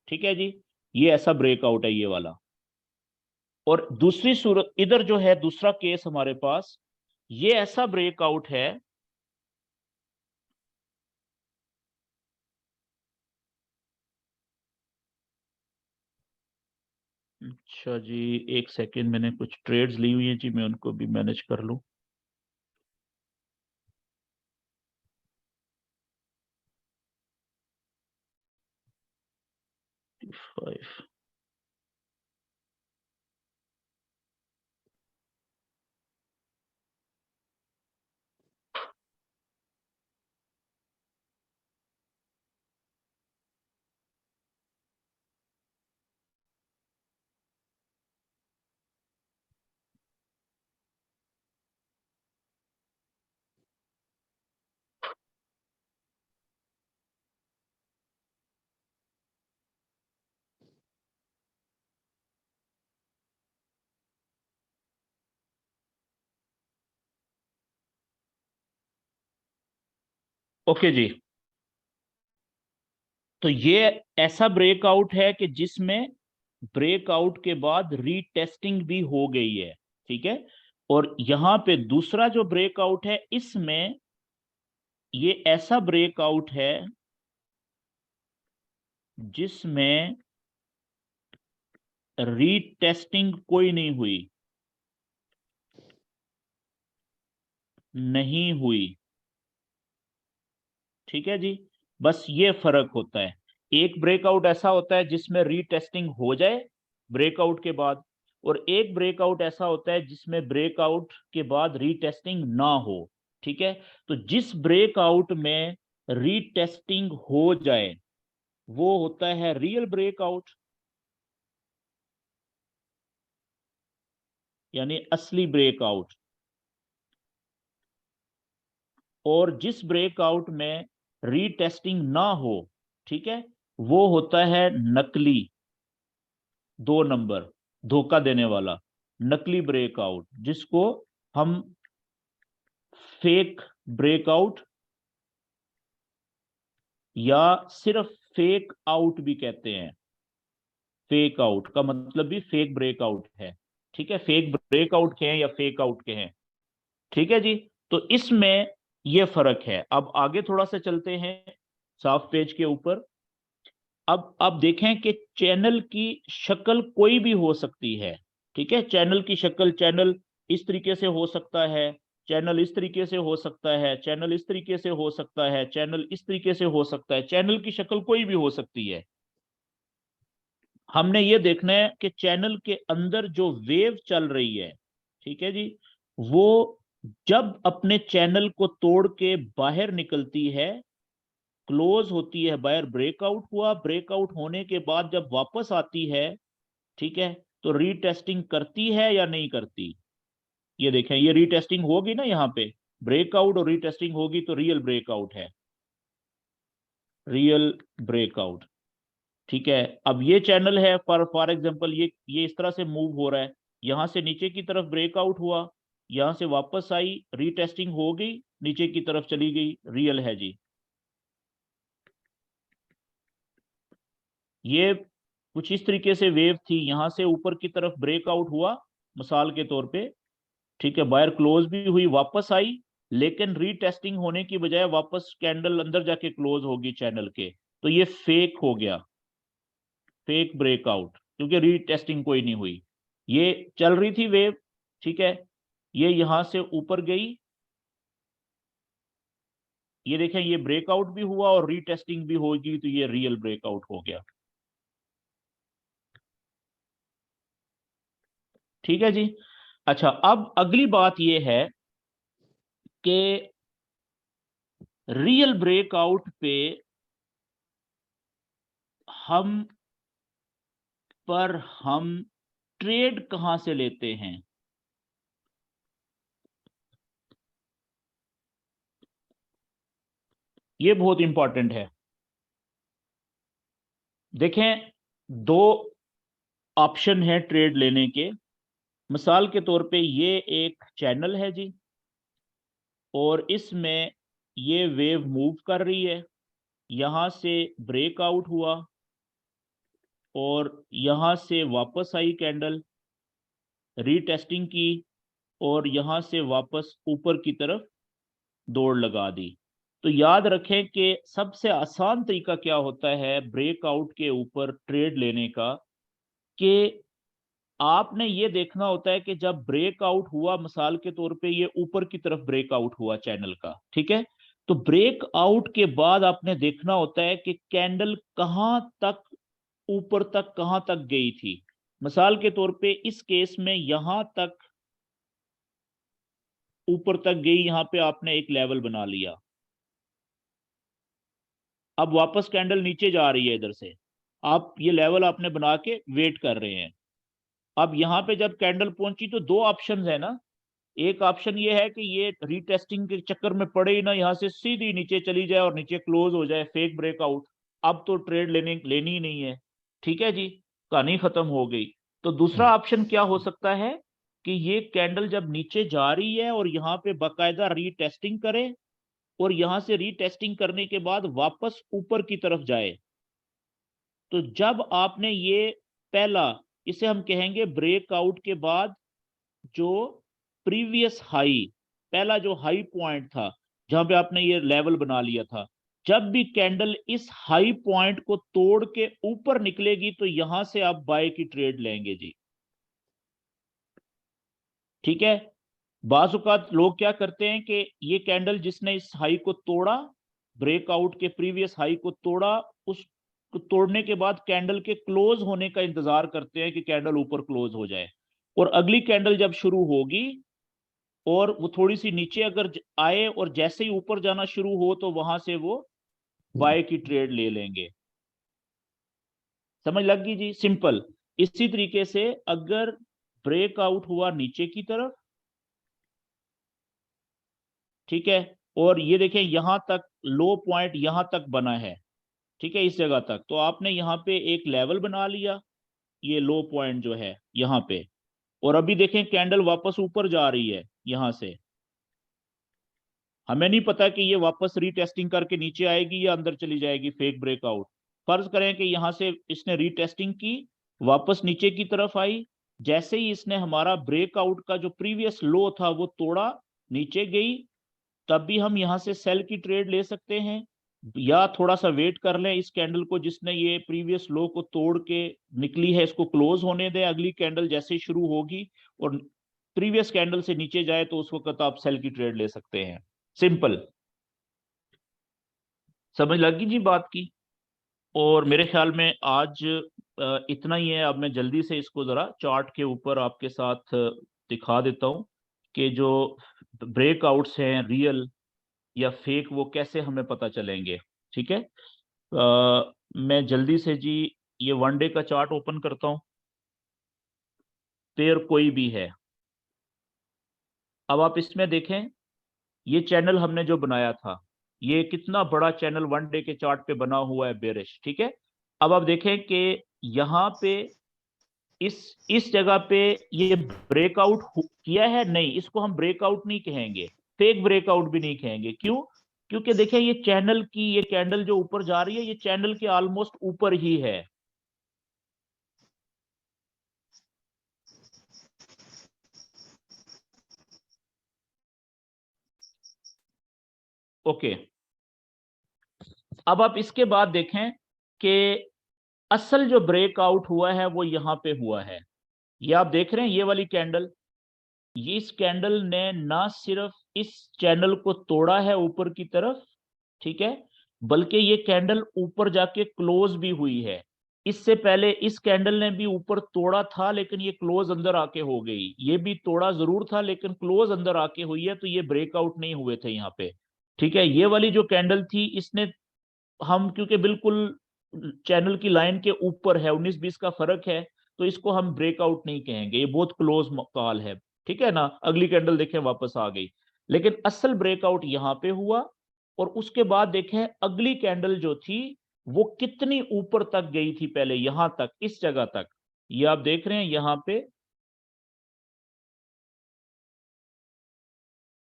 ठीक है जी, ये ऐसा ब्रेकआउट है ये वाला। और दूसरी सूरत इधर जो है, दूसरा केस हमारे पास, ये ऐसा ब्रेकआउट है अच्छा जी, एक सेकंड, मैंने कुछ ट्रेड्स ली हुई हैं जी, मैं उनको भी मैनेज कर लूं। फाइव, ओके जी। तो ये ऐसा ब्रेकआउट है कि जिसमें ब्रेकआउट के बाद रीटेस्टिंग भी हो गई है। ठीक है, और यहां पे दूसरा जो ब्रेकआउट है, इसमें ये ऐसा ब्रेकआउट है जिसमें रीटेस्टिंग कोई नहीं हुई, नहीं हुई। ठीक है जी, बस ये फर्क होता है। एक ब्रेकआउट ऐसा होता है जिसमें रीटेस्टिंग हो जाए ब्रेकआउट के बाद, और एक ब्रेकआउट ऐसा होता है जिसमें ब्रेकआउट के बाद रीटेस्टिंग ना हो। ठीक है, तो जिस ब्रेकआउट में रीटेस्टिंग हो जाए, वो होता है रियल ब्रेकआउट, यानी असली ब्रेकआउट। और जिस ब्रेकआउट में रीटेस्टिंग ना हो, ठीक है, वो होता है नकली, 2 नंबर, धोखा देने वाला, नकली ब्रेकआउट, जिसको हम फेक ब्रेकआउट या सिर्फ फेक आउट भी कहते हैं। फेक आउट का मतलब भी फेक ब्रेकआउट है, ठीक है, फेक ब्रेकआउट के हैं या फेक आउट के हैं, ठीक है जी। तो इसमें ये फर्क है। अब आगे थोड़ा सा चलते हैं साफ पेज के ऊपर। अब आप देखें कि चैनल की शक्ल कोई भी हो सकती है, ठीक है, चैनल की शक्ल, चैनल इस तरीके से हो सकता है, चैनल इस तरीके से हो सकता है, चैनल इस तरीके से हो सकता है, चैनल इस तरीके से हो सकता है, चैनल की शक्ल कोई भी हो सकती है। हमने ये देखना है कि चैनल के अंदर जो वेव चल रही है, ठीक है जी, वो जब अपने चैनल को तोड़ के बाहर निकलती है, क्लोज होती है, बाहर ब्रेकआउट हुआ, ब्रेकआउट होने के बाद जब वापस आती है, ठीक है, तो रीटेस्टिंग करती है या नहीं करती। ये देखें, ये रीटेस्टिंग होगी ना, यहाँ पे ब्रेकआउट और रीटेस्टिंग होगी तो रियल ब्रेकआउट है, रियल ब्रेकआउट, ठीक है। अब ये चैनल है, फॉर एग्जांपल, ये इस तरह से मूव हो रहा है, यहां से नीचे की तरफ ब्रेकआउट हुआ, यहां से वापस आई, रीटेस्टिंग हो गई, नीचे की तरफ चली गई, रियल है जी। ये कुछ इस तरीके से वेव थी, यहां से ऊपर की तरफ ब्रेकआउट हुआ, मिसाल के तौर पे, ठीक है, बायर क्लोज भी हुई, वापस आई, लेकिन रीटेस्टिंग होने की बजाय वापस कैंडल अंदर जाके क्लोज होगी चैनल के, तो ये फेक हो गया, फेक ब्रेकआउट, क्योंकि रीटेस्टिंग कोई नहीं हुई। ये चल रही थी वेव, ठीक है, ये यहां से ऊपर गई, ये देखें, ये ब्रेकआउट भी हुआ और रीटेस्टिंग भी होगी, तो ये रियल ब्रेकआउट हो गया, ठीक है जी। अच्छा, अब अगली बात ये है कि रियल ब्रेकआउट पे हम हम ट्रेड कहां से लेते हैं। ये बहुत इंपॉर्टेंट है। देखें, दो ऑप्शन है ट्रेड लेने के। मिसाल के तौर पे ये एक चैनल है जी, और इसमें ये वेव मूव कर रही है, यहां से ब्रेकआउट हुआ और यहां से वापस आई कैंडल, रीटेस्टिंग की, और यहां से वापस ऊपर की तरफ दौड़ लगा दी। तो याद रखें कि सबसे आसान तरीका क्या होता है ब्रेकआउट के ऊपर ट्रेड लेने का, कि आपने ये देखना होता है कि जब ब्रेकआउट हुआ, मिसाल के तौर पे ये ऊपर की तरफ ब्रेकआउट हुआ चैनल का, ठीक है, तो ब्रेकआउट के बाद आपने देखना होता है कि कैंडल कहां तक, ऊपर तक कहां तक गई थी। मिसाल के तौर पे इस केस में यहां तक ऊपर तक गई, यहां पे आपने एक लेवल बना लिया, अब वापस कैंडल नीचे जा रही है इधर से, आप ये लेवल आपने बना के वेट कर रहे हैं। अब यहां पे जब कैंडल पहुंची तो दो ऑप्शन है ना, एक ऑप्शन ये है कि ये रीटेस्टिंग के चक्कर में पड़े ही ना, यहां से सीधी नीचे चली जाए और नीचे क्लोज हो जाए, फेक ब्रेकआउट, अब तो ट्रेड लेनी ही नहीं है, ठीक है जी, कहानी खत्म हो गई। तो दूसरा ऑप्शन क्या हो सकता है कि ये कैंडल जब नीचे जा रही है और यहाँ पे बाकायदा रीटेस्टिंग करे, और यहां से रीटेस्टिंग करने के बाद वापस ऊपर की तरफ जाए, तो जब आपने ये पहला, इसे हम कहेंगे ब्रेकआउट के बाद जो प्रीवियस हाई, पहला जो हाई पॉइंट था जहां पे आपने ये लेवल बना लिया था, जब भी कैंडल इस हाई पॉइंट को तोड़ के ऊपर निकलेगी तो यहां से आप बाय की ट्रेड लेंगे जी, ठीक है। बाजुकात लोग क्या करते हैं कि ये कैंडल जिसने इस हाई को तोड़ा, ब्रेकआउट के प्रीवियस हाई को तोड़ा, उस तोड़ने के बाद कैंडल के क्लोज होने का इंतजार करते हैं कि कैंडल ऊपर क्लोज हो जाए, और अगली कैंडल जब शुरू होगी और वो थोड़ी सी नीचे अगर आए और जैसे ही ऊपर जाना शुरू हो तो वहां से वो बाय की ट्रेड ले लेंगे, समझ लग गई जी, सिंपल। इसी तरीके से अगर ब्रेकआउट हुआ नीचे की तरफ, ठीक है, और ये देखें यहां तक लो पॉइंट यहां तक बना है, ठीक है, इस जगह तक, तो आपने यहाँ पे एक लेवल बना लिया, ये लो पॉइंट जो है यहाँ पे, और अभी देखें कैंडल वापस ऊपर जा रही है यहां से। हमें नहीं पता कि ये वापस रीटेस्टिंग करके नीचे आएगी या अंदर चली जाएगी फेक ब्रेकआउट। फर्ज करें कि यहां से इसने रीटेस्टिंग की, वापस नीचे की तरफ आई, जैसे ही इसने हमारा ब्रेकआउट का जो प्रीवियस लो था वो तोड़ा, नीचे गई, तब भी हम यहां से सेल की ट्रेड ले सकते हैं, या थोड़ा सा वेट कर लें इस कैंडल को जिसने ये प्रीवियस लो को तोड़ के निकली है, इसको क्लोज होने दें, अगली कैंडल जैसे ही शुरू होगी और प्रीवियस कैंडल से नीचे जाए तो उस वक्त आप सेल की ट्रेड ले सकते हैं। सिंपल, समझ लगी जी बात की। और मेरे ख्याल में आज इतना ही है। अब मैं जल्दी से इसको जरा चार्ट के ऊपर आपके साथ दिखा देता हूं कि जो ब्रेकआउट्स हैं रियल या फेक वो कैसे हमें पता चलेंगे। ठीक है, मैं जल्दी से जी ये वन डे का चार्ट ओपन करता हूं, पेयर कोई भी है। अब आप इसमें देखें, ये चैनल हमने जो बनाया था, ये कितना बड़ा चैनल वन डे के चार्ट पे बना हुआ है बेरिश, ठीक है। अब आप देखें कि यहाँ पे इस जगह पे ये ब्रेकआउट किया है, नहीं, इसको हम ब्रेकआउट नहीं कहेंगे, फेक ब्रेकआउट भी नहीं कहेंगे। क्यों? क्योंकि देखिए ये चैनल की ये कैंडल जो ऊपर जा रही है, ये चैनल के ऑलमोस्ट ऊपर ही है। ओके, अब आप इसके बाद देखें कि असल जो ब्रेकआउट हुआ है वो यहां पे हुआ है। ये आप देख रहे हैं ये वाली कैंडल, ये इस कैंडल ने ना सिर्फ इस चैनल को तोड़ा है ऊपर की तरफ, ठीक है, बल्कि ये कैंडल ऊपर जाके क्लोज भी हुई है। इससे पहले इस कैंडल ने भी ऊपर तोड़ा था लेकिन ये क्लोज अंदर आके हो गई, ये भी तोड़ा जरूर था लेकिन क्लोज अंदर आके हुई है, तो ये ब्रेकआउट नहीं हुए थे यहाँ पे। ठीक है, ये वाली जो कैंडल थी इसने, हम क्योंकि बिल्कुल चैनल की लाइन के ऊपर है, 19-20 का फर्क है, तो इसको हम ब्रेकआउट नहीं कहेंगे, ये बहुत क्लोज कॉल है। ठीक है ना, अगली कैंडल देखें वापस आ गई, लेकिन असल ब्रेकआउट यहां पे हुआ। और उसके बाद देखें अगली कैंडल जो थी वो कितनी ऊपर तक गई थी, पहले यहां तक, इस जगह तक, ये आप देख रहे हैं यहां पे,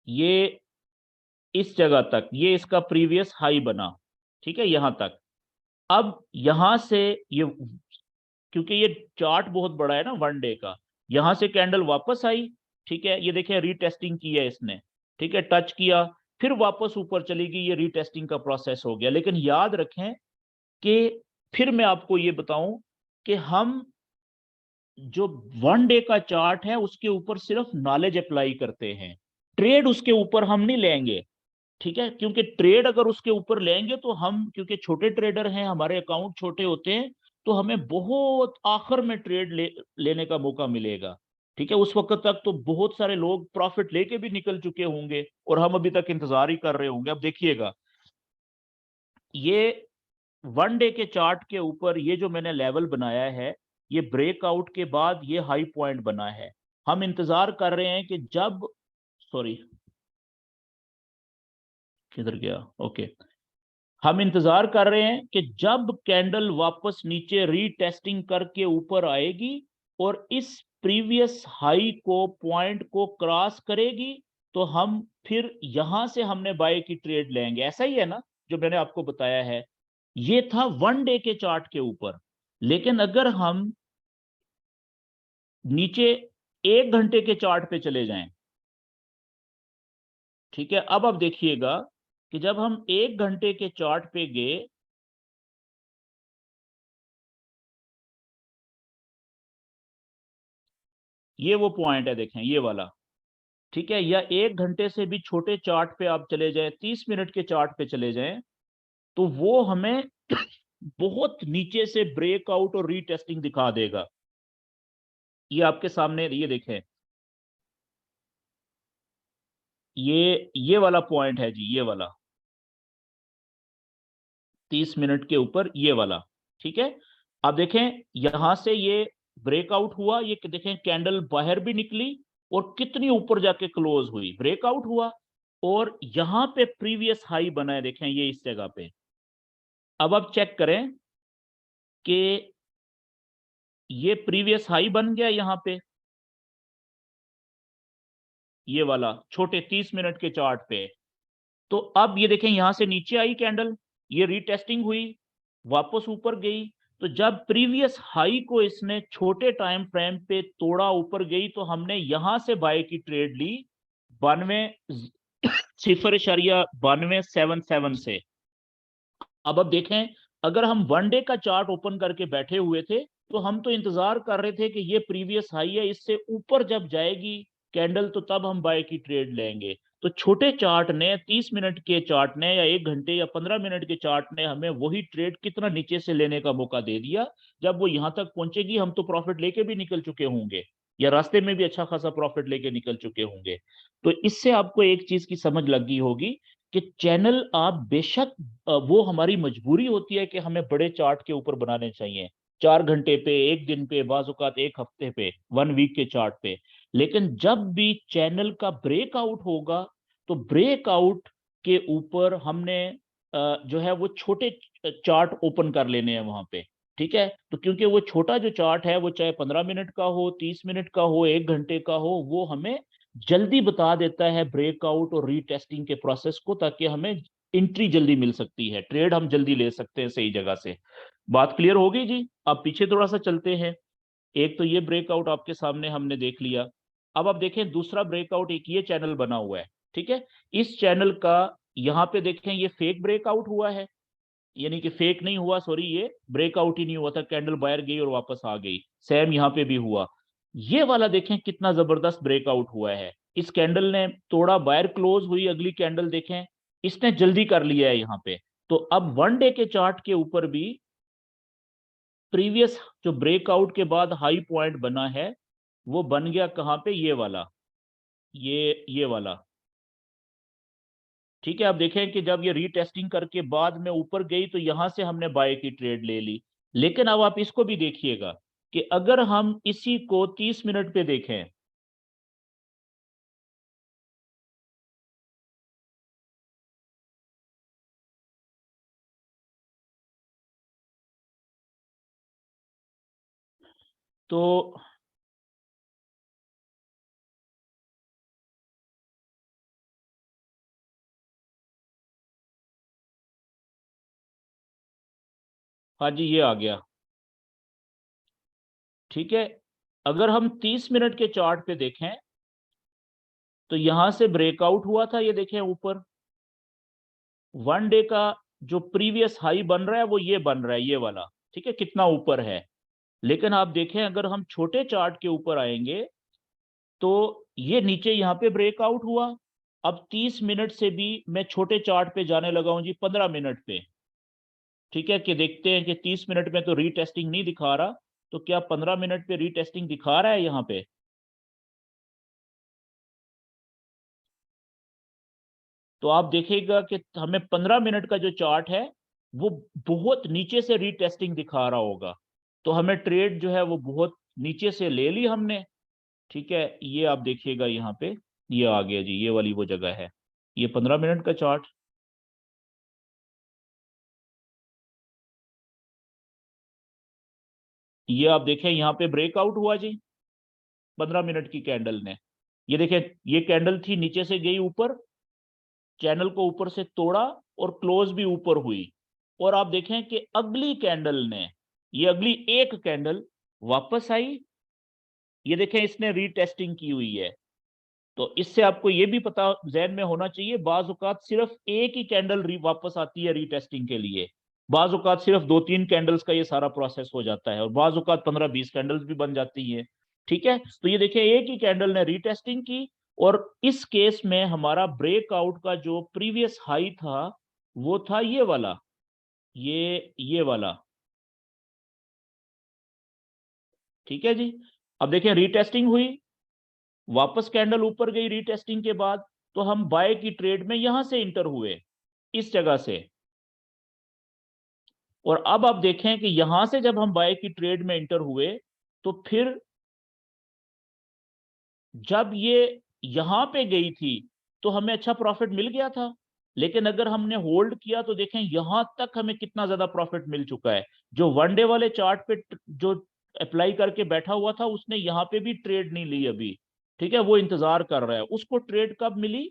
ये इस जगह तक, ये इसका प्रीवियस हाई बना, ठीक है, यहां तक। अब यहां से ये, क्योंकि ये चार्ट बहुत बड़ा है ना वन डे का, यहां से कैंडल वापस आई, ठीक है, ये देखें रीटेस्टिंग की है इसने, ठीक है, टच किया, फिर वापस ऊपर चली गई, ये रीटेस्टिंग का प्रोसेस हो गया। लेकिन याद रखें कि फिर मैं आपको ये बताऊं कि हम जो वन डे का चार्ट है उसके ऊपर सिर्फ नॉलेज अप्लाई करते हैं, ट्रेड उसके ऊपर हम नहीं लेंगे। ठीक है, क्योंकि ट्रेड अगर उसके ऊपर लेंगे तो हम, क्योंकि छोटे ट्रेडर हैं, हमारे अकाउंट छोटे होते हैं, तो हमें बहुत आखिर में ट्रेड लेने का मौका मिलेगा। ठीक है, उस वक्त तक तो बहुत सारे लोग प्रॉफिट लेके भी निकल चुके होंगे और हम अभी तक इंतजार ही कर रहे होंगे। अब देखिएगा, ये वन डे के चार्ट के ऊपर ये जो मैंने लेवल बनाया है, ये ब्रेकआउट के बाद ये हाई पॉइंट बना है। हम इंतजार कर रहे हैं कि जब, सॉरी किधर गया, ओके, हम इंतजार कर रहे हैं कि जब कैंडल वापस नीचे रीटेस्टिंग करके ऊपर आएगी और इस प्रीवियस हाई को, पॉइंट को क्रॉस करेगी, तो हम फिर यहां से हमने बाय की ट्रेड लेंगे। ऐसा ही है ना जो मैंने आपको बताया है, ये था वन डे के चार्ट के ऊपर। लेकिन अगर हम नीचे 1 घंटे के चार्ट पे चले जाएं, ठीक है, अब आप देखिएगा कि जब हम 1 घंटे के चार्ट पे गए, ये वो पॉइंट है, देखें ये वाला, ठीक है, या 1 घंटे से भी छोटे चार्ट पे आप चले जाएं, 30 मिनट के चार्ट पे चले जाएं, तो वो हमें बहुत नीचे से ब्रेकआउट और रीटेस्टिंग दिखा देगा। ये आपके सामने, ये देखें, ये वाला पॉइंट है जी, ये वाला 30 मिनट के ऊपर ये वाला, ठीक है। आप देखें यहां से ये ब्रेकआउट हुआ, ये देखें कैंडल बाहर भी निकली और कितनी ऊपर जाके क्लोज हुई, ब्रेकआउट हुआ और यहां पे प्रीवियस हाई बना है, देखें ये इस जगह पे। अब आप चेक करें कि ये प्रीवियस हाई बन गया यहां पे, ये वाला छोटे 30 मिनट के चार्ट पे। तो अब ये देखें यहां से नीचे आई कैंडल, ये रीटेस्टिंग हुई, वापस ऊपर गई। तो जब प्रीवियस हाई को इसने छोटे टाइम फ्रेम पे तोड़ा, ऊपर गई, तो हमने यहां से बाय की ट्रेड ली 92.077 से। अब देखें, अगर हम वन डे का चार्ट ओपन करके बैठे हुए थे तो हम तो इंतजार कर रहे थे कि ये प्रीवियस हाई है, इससे ऊपर जब जाएगी कैंडल तो तब हम बाय की ट्रेड लेंगे। तो छोटे चार्ट ने, 30 मिनट के चार्ट ने या 1 घंटे या 15 मिनट के चार्ट ने हमें वही ट्रेड कितना नीचे से लेने का मौका दे दिया। जब वो यहां तक पहुंचेगी हम तो प्रॉफिट लेके भी निकल चुके होंगे, या रास्ते में भी अच्छा खासा प्रॉफिट लेके निकल चुके होंगे। तो इससे आपको एक चीज की समझ लग गई होगी कि चैनल आप बेशक, वो हमारी मजबूरी होती है कि हमें बड़े चार्ट के ऊपर बनाने चाहिए, 4 घंटे पे, 1 दिन पे, बाज़ औक़ात 1 हफ्ते पे, 1 वीक के चार्ट पे। लेकिन जब भी चैनल का ब्रेकआउट होगा तो ब्रेकआउट के ऊपर हमने जो है वो छोटे चार्ट ओपन कर लेने हैं वहां पे। ठीक है, तो क्योंकि वो छोटा जो चार्ट है वो चाहे 15 मिनट का हो, 30 मिनट का हो, 1 घंटे का हो, वो हमें जल्दी बता देता है ब्रेकआउट और रीटेस्टिंग के प्रोसेस को, ताकि हमें एंट्री जल्दी मिल सकती है, ट्रेड हम जल्दी ले सकते हैं सही जगह से। बात क्लियर हो गई जी? अब पीछे थोड़ा सा चलते हैं। एक तो ये ब्रेकआउट आपके सामने हमने देख लिया। अब आप देखें दूसरा ब्रेकआउट, एक ये चैनल बना हुआ है। ठीक है, इस चैनल का यहाँ पे देखें ये फेक ब्रेकआउट हुआ है, यानी कि फेक नहीं हुआ, सॉरी, ये ब्रेकआउट ही नहीं हुआ था, कैंडल बाहर गई और वापस आ गई। सेम यहाँ पे भी हुआ। ये वाला देखें कितना जबरदस्त ब्रेकआउट हुआ है, इस कैंडल ने तोड़ा, बाहर क्लोज हुई, अगली कैंडल देखें इसने जल्दी कर लिया है यहाँ पे। तो अब वन डे के चार्ट के ऊपर भी प्रीवियस जो ब्रेकआउट के बाद हाई पॉइंट बना है वो बन गया कहाँ पे, ये वाला, ये वाला। ठीक है, अब देखें कि जब ये रीटेस्टिंग करके बाद में ऊपर गई तो यहां से हमने बाय की ट्रेड ले ली। लेकिन अब आप इसको भी देखिएगा कि अगर हम इसी को 30 मिनट पे देखें, तो हाँ जी, ये आ गया। ठीक है, अगर हम 30 मिनट के चार्ट पे देखें तो यहां से ब्रेकआउट हुआ था, ये देखें ऊपर। वन डे का जो प्रीवियस हाई बन रहा है वो ये बन रहा है, ये वाला। ठीक है, कितना ऊपर है। लेकिन आप देखें अगर हम छोटे चार्ट के ऊपर आएंगे तो ये नीचे यहाँ पे ब्रेकआउट हुआ। अब 30 मिनट से भी मैं छोटे चार्ट पे जाने लगा हूं जी, 15 मिनट पे। ठीक है, कि देखते हैं कि 30 मिनट में तो रीटेस्टिंग नहीं दिखा रहा, तो क्या 15 मिनट पे रीटेस्टिंग दिखा रहा है यहाँ पे? तो आप देखिएगा कि हमें 15 मिनट का जो चार्ट है वो बहुत नीचे से रीटेस्टिंग दिखा रहा होगा, तो हमें ट्रेड जो है वो बहुत नीचे से ले ली हमने। ठीक है, ये आप देखिएगा यहाँ पे, ये आ गया जी, ये वाली वो जगह है, ये 15 मिनट का चार्ट। ये आप देखें यहाँ पे ब्रेकआउट हुआ जी 15 मिनट की कैंडल ने। ये देखें, ये कैंडल थी, नीचे से गई ऊपर, चैनल को ऊपर से तोड़ा और क्लोज भी ऊपर हुई। और आप देखें कि अगली कैंडल ने, ये अगली एक कैंडल वापस आई, ये देखें इसने रीटेस्टिंग की हुई है। तो इससे आपको ये भी पता जहन में होना चाहिए, बाज औकात सिर्फ एक ही कैंडल वापस आती है रीटेस्टिंग के लिए, बाज औकात सिर्फ 2-3 कैंडल्स का ये सारा प्रोसेस हो जाता है, और बाज औकात 15-20 कैंडल्स भी बन जाती है। ठीक है, तो ये देखिए एक ही कैंडल ने रीटेस्टिंग की, और इस केस में हमारा ब्रेकआउट का जो प्रीवियस हाई था वो था ये वाला, ये वाला। ठीक है जी, अब देखिए रीटेस्टिंग हुई, वापस कैंडल ऊपर गई रीटेस्टिंग के बाद, तो हम बाय की ट्रेड में यहां से इंटर हुए, इस जगह से। और अब आप देखें कि यहां से जब हम बाय की ट्रेड में एंटर हुए तो फिर जब ये यहां पे गई थी तो हमें अच्छा प्रॉफिट मिल गया था, लेकिन अगर हमने होल्ड किया तो देखें यहां तक हमें कितना ज्यादा प्रॉफिट मिल चुका है। जो वन डे वाले चार्ट पे जो अप्लाई करके बैठा हुआ था उसने यहाँ पे भी ट्रेड नहीं ली अभी, ठीक है, वो इंतजार कर रहा है। उसको ट्रेड कब मिली?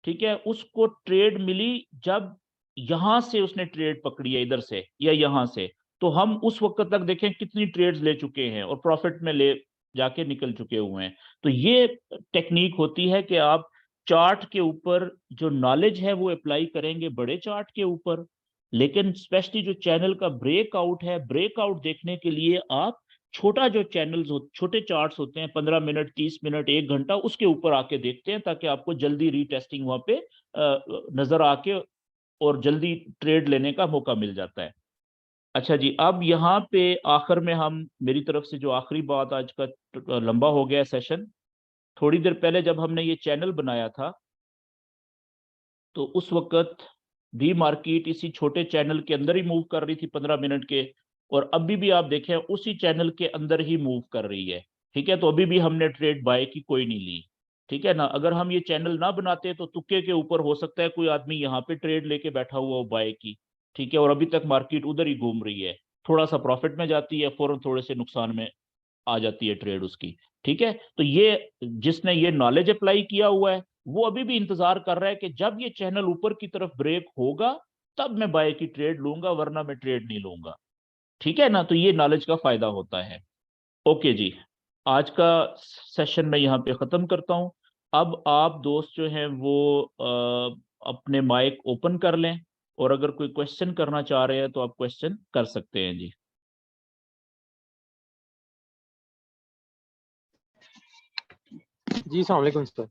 ठीक है, उसको ट्रेड मिली जब यहां से उसने ट्रेड पकड़ी है, इधर से या यहां से। तो हम उस वक्त तक देखें कितनी ट्रेड्स ले चुके हैं और प्रॉफिट में ले जाके निकल चुके हुए हैं। तो ये टेक्निक होती है कि आप चार्ट के ऊपर जो नॉलेज है वो अप्लाई करेंगे बड़े चार्ट के ऊपर, लेकिन स्पेशली जो चैनल का ब्रेकआउट है, ब्रेकआउट देखने के लिए आप छोटा जो चैनल्स हो, छोटे चार्ट्स होते हैं 15 मिनट, 30 मिनट, 1 घंटा, उसके ऊपर आके देखते हैं ताकि आपको जल्दी रीटेस्टिंग वहां पे नजर आके और जल्दी ट्रेड लेने का मौका मिल जाता है। अच्छा जी, अब यहाँ पे आखिर में हम, मेरी तरफ से जो आखिरी बात, आज का लंबा हो गया सेशन, थोड़ी देर पहले जब हमने ये चैनल बनाया था तो उस वक्त भी मार्केट इसी छोटे चैनल के अंदर ही मूव कर रही थी 15 मिनट के, और अभी भी आप देखें उसी चैनल के अंदर ही मूव कर रही है। ठीक है, तो अभी भी हमने ट्रेड बाय की कोई नहीं ली। ठीक है ना, अगर हम ये चैनल ना बनाते तो तुक्के के ऊपर हो सकता है कोई आदमी यहाँ पे ट्रेड लेके बैठा हुआ हो बाय की, ठीक है, और अभी तक मार्केट उधर ही घूम रही है, थोड़ा सा प्रॉफिट में जाती है, फौरन थोड़े से नुकसान में आ जाती है ट्रेड उसकी। ठीक है, तो ये जिसने ये नॉलेज अप्लाई किया हुआ है वो अभी भी इंतजार कर रहा है कि जब ये चैनल ऊपर की तरफ ब्रेक होगा तब मैं बाय की ट्रेड लूंगा, वरना मैं ट्रेड नहीं लूंगा। ठीक है ना, तो ये नॉलेज का फायदा होता है। ओके जी, आज का सेशन मैं यहाँ पे खत्म करता हूँ। अब आप दोस्त जो हैं वो अपने माइक ओपन कर लें, और अगर कोई क्वेश्चन करना चाह रहे हैं तो आप क्वेश्चन कर सकते हैं जी।
जी, अस्सलाम वालेकुम सर।